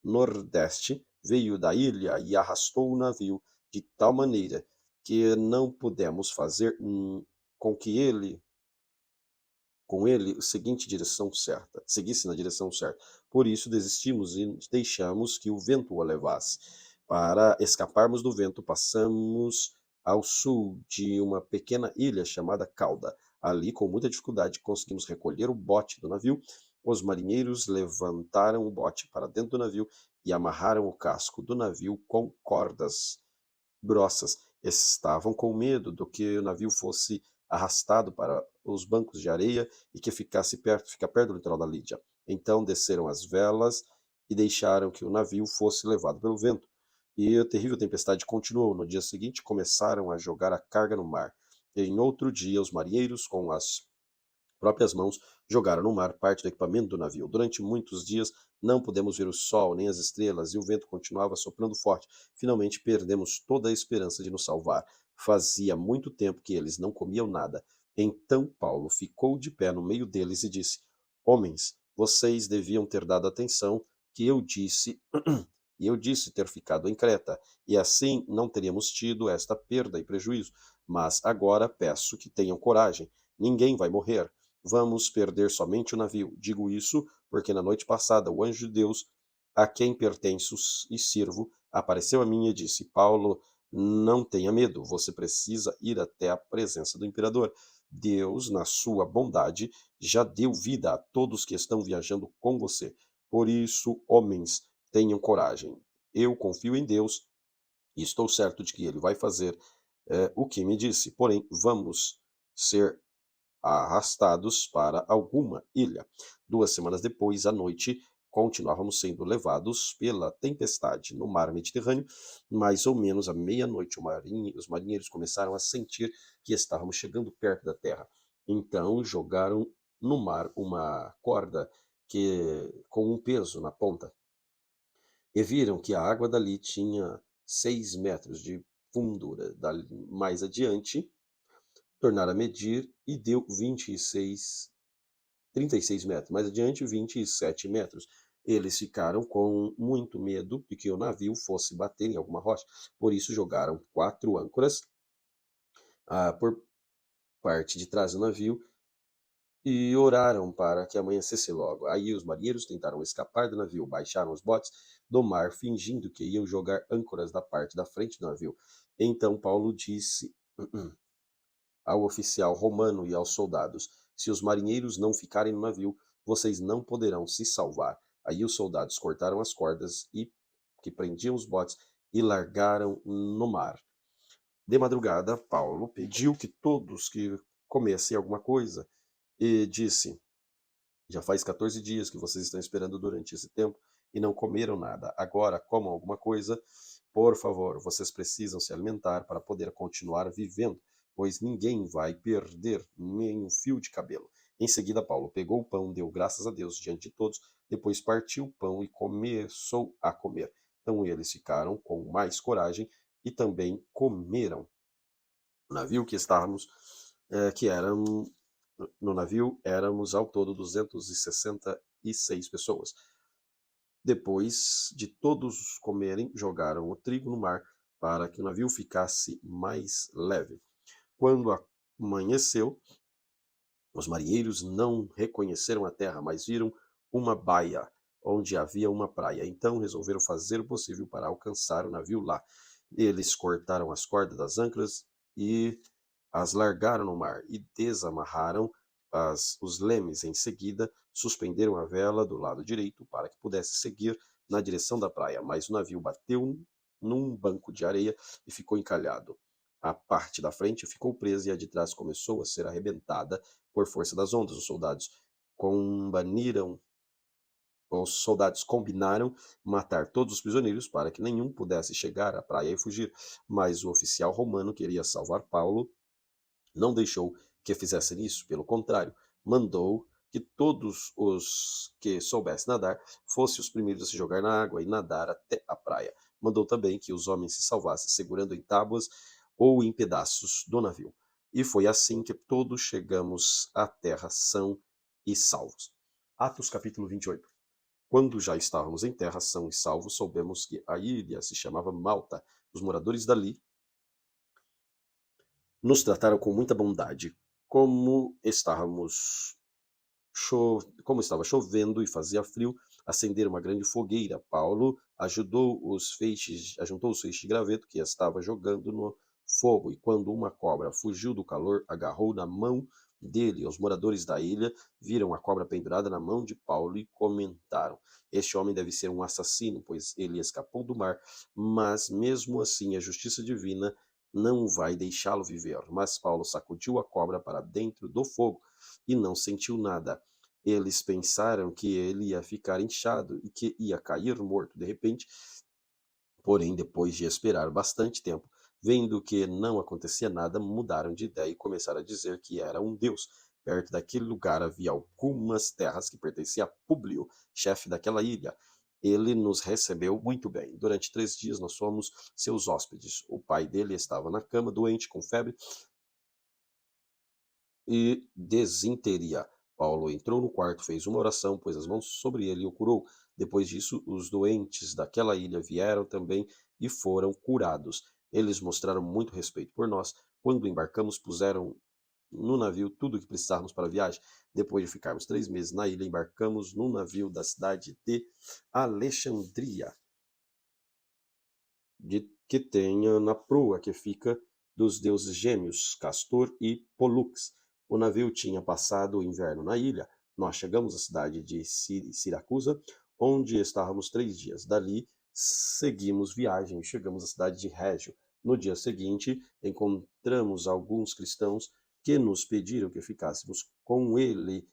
S1: Nordeste, veio da ilha e arrastou o navio de tal maneira que não pudemos fazer com que ele seguisse na direção certa. Por isso desistimos e deixamos que o vento o levasse. Para escaparmos do vento, passamos ao sul de uma pequena ilha chamada Cauda. Ali, com muita dificuldade, conseguimos recolher o bote do navio. Os marinheiros levantaram o bote para dentro do navio e amarraram o casco do navio com cordas grossas. Estavam com medo do que o navio fosse arrastado para os bancos de areia e que fica perto do litoral da Lídia. Então desceram as velas e deixaram que o navio fosse levado pelo vento. E a terrível tempestade continuou. No dia seguinte começaram a jogar a carga no mar. E em outro dia os marinheiros, com as próprias mãos, jogaram no mar parte do equipamento do navio. Durante muitos dias não pudemos ver o sol nem as estrelas e o vento continuava soprando forte. Finalmente perdemos toda a esperança de nos salvar. Fazia muito tempo que eles não comiam nada. Então Paulo ficou de pé no meio deles e disse: Homens,
S2: Vocês deviam ter dado atenção que eu disse, e eu disse ter ficado em Creta, e assim não teríamos tido esta perda e prejuízo. Mas agora peço que tenham coragem. Ninguém vai morrer. Vamos perder somente o navio. Digo isso porque na noite passada o anjo de Deus, a quem pertenço e sirvo, apareceu a mim e disse: Paulo, não tenha medo, você precisa ir até a presença do imperador. Deus, na sua bondade, já deu vida a todos que estão viajando com você. Por isso, homens, tenham coragem. Eu confio em Deus e estou certo de que ele vai fazer o que me disse. Porém, vamos ser arrastados para alguma ilha. 2 semanas depois, à noite, continuávamos sendo levados pela tempestade no mar Mediterrâneo. Mais ou menos à meia-noite, os marinheiros começaram a sentir que estávamos chegando perto da terra. Então jogaram no mar uma corda com um peso na ponta e viram que a água dali tinha 6 metros de fundura. Mais adiante, tornaram a medir e deu 36 metros. Mais adiante, 27 metros. Eles ficaram com muito medo de que o navio fosse bater em alguma rocha. Por isso, jogaram 4 âncoras por parte de trás do navio e oraram para que amanhecesse logo. Aí os marinheiros tentaram escapar do navio, baixaram os botes do mar, fingindo que iam jogar âncoras da parte da frente do navio. Então Paulo disse ao oficial romano e aos soldados: se os marinheiros não ficarem no navio, vocês não poderão se salvar. Aí os soldados cortaram as cordas que prendiam os botes e largaram no mar. De madrugada, Paulo pediu que todos que comessem alguma coisa e disse: já faz 14 dias que vocês estão esperando durante esse tempo e não comeram nada. Agora comam alguma coisa. Por favor, vocês precisam se alimentar para poder continuar vivendo, pois ninguém vai perder nem um fio de cabelo. Em seguida, Paulo pegou o pão, deu graças a Deus diante de todos, depois partiu o pão e começou a comer. Então eles ficaram com mais coragem e também comeram. O navio que estávamos, que era no navio éramos ao todo 266 pessoas. Depois de todos comerem, jogaram o trigo no mar para que o navio ficasse mais leve. Quando amanheceu, os marinheiros não reconheceram a terra, mas viram uma baía onde havia uma praia. Então resolveram fazer o possível para alcançar o navio lá. Eles cortaram as cordas das âncoras e as largaram no mar e desamarraram os lemes. Em seguida, suspenderam a vela do lado direito para que pudesse seguir na direção da praia, mas o navio bateu num banco de areia e ficou encalhado. A parte da frente ficou presa e a de trás começou a ser arrebentada por força das ondas. Os soldados combinaram matar todos os prisioneiros para que nenhum pudesse chegar à praia e fugir, mas o oficial romano queria salvar Paulo, não deixou que fizessem isso, pelo contrário, mandou que todos os que soubessem nadar fossem os primeiros a se jogar na água e nadar até a praia. Mandou também que os homens se salvassem segurando em tábuas ou em pedaços do navio. E foi assim que todos chegamos à terra são e salvos. Atos capítulo 28. Quando já estávamos em terra são e salvos, soubemos que a ilha se chamava Malta. Os moradores dali nos trataram com muita bondade. Como estávamos Como estava chovendo e fazia frio, acenderam uma grande fogueira. Paulo ajuntou os feixes de graveto que estava jogando no fogo, e quando uma cobra fugiu do calor, agarrou na mão dele. Os moradores da ilha viram a cobra pendurada na mão de Paulo e comentaram: este homem deve ser um assassino, pois ele escapou do mar, mas mesmo assim a justiça divina não vai deixá-lo viver. Mas Paulo sacudiu a cobra para dentro do fogo e não sentiu nada. Eles pensaram que ele ia ficar inchado e que ia cair morto de repente, porém, depois de esperar bastante tempo, vendo que não acontecia nada, mudaram de ideia e começaram a dizer que era um deus. Perto daquele lugar havia algumas terras que pertenciam a Públio, chefe daquela ilha. Ele nos recebeu muito bem. Durante 3 dias nós fomos seus hóspedes. O pai dele estava na cama, doente, com febre e desinteria. Paulo entrou no quarto, fez uma oração, pôs as mãos sobre ele e o curou. Depois disso, os doentes daquela ilha vieram também e foram curados. Eles mostraram muito respeito por nós. Quando embarcamos, puseram no navio tudo o que precisávamos para a viagem. Depois de ficarmos 3 meses na ilha, embarcamos num navio da cidade de Alexandria, que tenha na proa que fica dos deuses gêmeos, Castor e Pollux. O navio tinha passado o inverno na ilha. Nós chegamos à cidade de Siracusa, onde estávamos 3 dias. Dali, seguimos viagem e chegamos à cidade de Régio. No dia seguinte, encontramos alguns cristãos que nos pediram que ficássemos com ele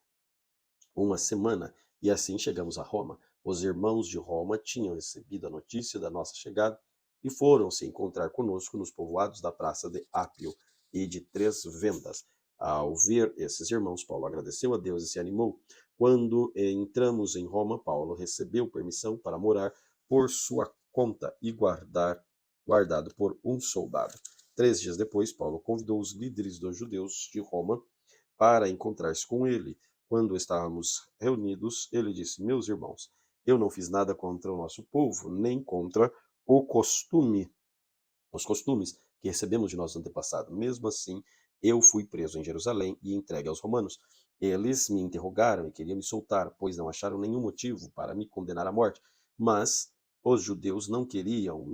S2: uma semana, e assim chegamos a Roma. Os irmãos de Roma tinham recebido a notícia da nossa chegada e foram se encontrar conosco nos povoados da praça de Ápio e de Três Vendas. Ao ver esses irmãos, Paulo agradeceu a Deus e se animou. Quando entramos em Roma, Paulo recebeu permissão para morar por sua conta e guardado por um soldado. 3 dias depois, Paulo convidou os líderes dos judeus de Roma para encontrar-se com ele. Quando estávamos reunidos, ele disse: Meus irmãos, eu não fiz nada contra o nosso povo, nem contra o costume, os costumes que recebemos de nossos antepassados. Mesmo assim, eu fui preso em Jerusalém e entregue aos romanos. Eles me interrogaram e queriam me soltar, pois não acharam nenhum motivo para me condenar à morte. Mas os judeus não queriam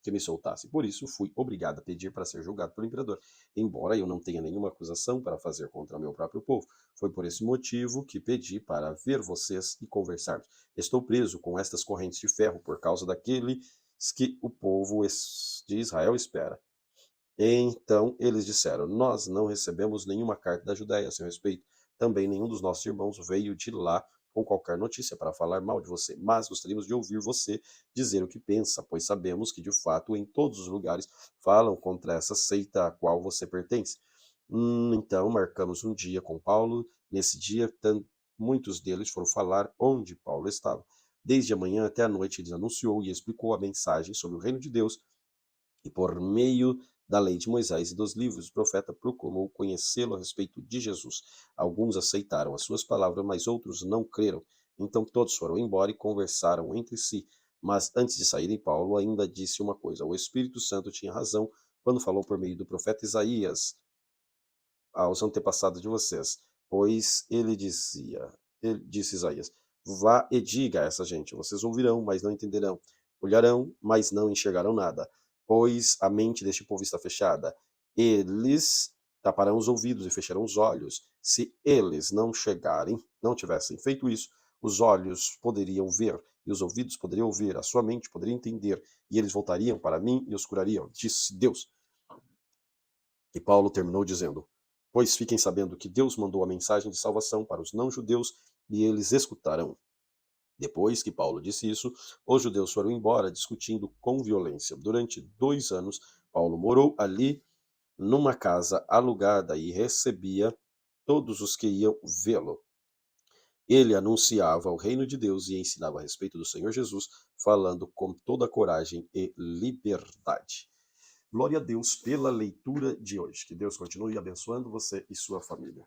S2: que me soltasse. Por isso, fui obrigado a pedir para ser julgado pelo imperador, embora eu não tenha nenhuma acusação para fazer contra meu próprio povo. Foi por esse motivo que pedi para ver vocês e conversarmos. Estou preso com estas correntes de ferro por causa daqueles que o povo de Israel espera. Então eles disseram: Nós não recebemos nenhuma carta da Judéia a seu respeito. Também nenhum dos nossos irmãos veio de lá com qualquer notícia para falar mal de você, mas gostaríamos de ouvir você dizer o que pensa, pois sabemos que de fato em todos os lugares falam contra essa seita a qual você pertence. Então marcamos um dia com Paulo. Nesse dia, muitos deles foram falar onde Paulo estava. Desde a manhã até a noite, ele anunciou e explicou a mensagem sobre o reino de Deus, e por meio da lei de Moisés e dos livros, o profeta proclamou conhecê-lo a respeito de Jesus. Alguns aceitaram as suas palavras, mas outros não creram. Então todos foram embora e conversaram entre si. Mas antes de saírem, Paulo ainda disse uma coisa: o Espírito Santo tinha razão quando falou por meio do profeta Isaías aos antepassados de vocês, pois ele disse Isaías: Vá e diga a essa gente: vocês ouvirão, mas não entenderão, olharão, mas não enxergarão nada, pois a mente deste povo está fechada. Eles taparão os ouvidos e fecharão os olhos. Se eles não tivessem feito isso, os olhos poderiam ver e os ouvidos poderiam ouvir, a sua mente poderia entender, e eles voltariam para mim e os curariam, disse Deus. E Paulo terminou dizendo: Pois fiquem sabendo que Deus mandou a mensagem de salvação para os não-judeus e eles escutarão. Depois que Paulo disse isso, os judeus foram embora discutindo com violência. Durante 2 anos, Paulo morou ali numa casa alugada e recebia todos os que iam vê-lo. Ele anunciava o reino de Deus e ensinava a respeito do Senhor Jesus, falando com toda coragem e liberdade. Glória a Deus pela leitura de hoje. Que Deus continue abençoando você e sua família.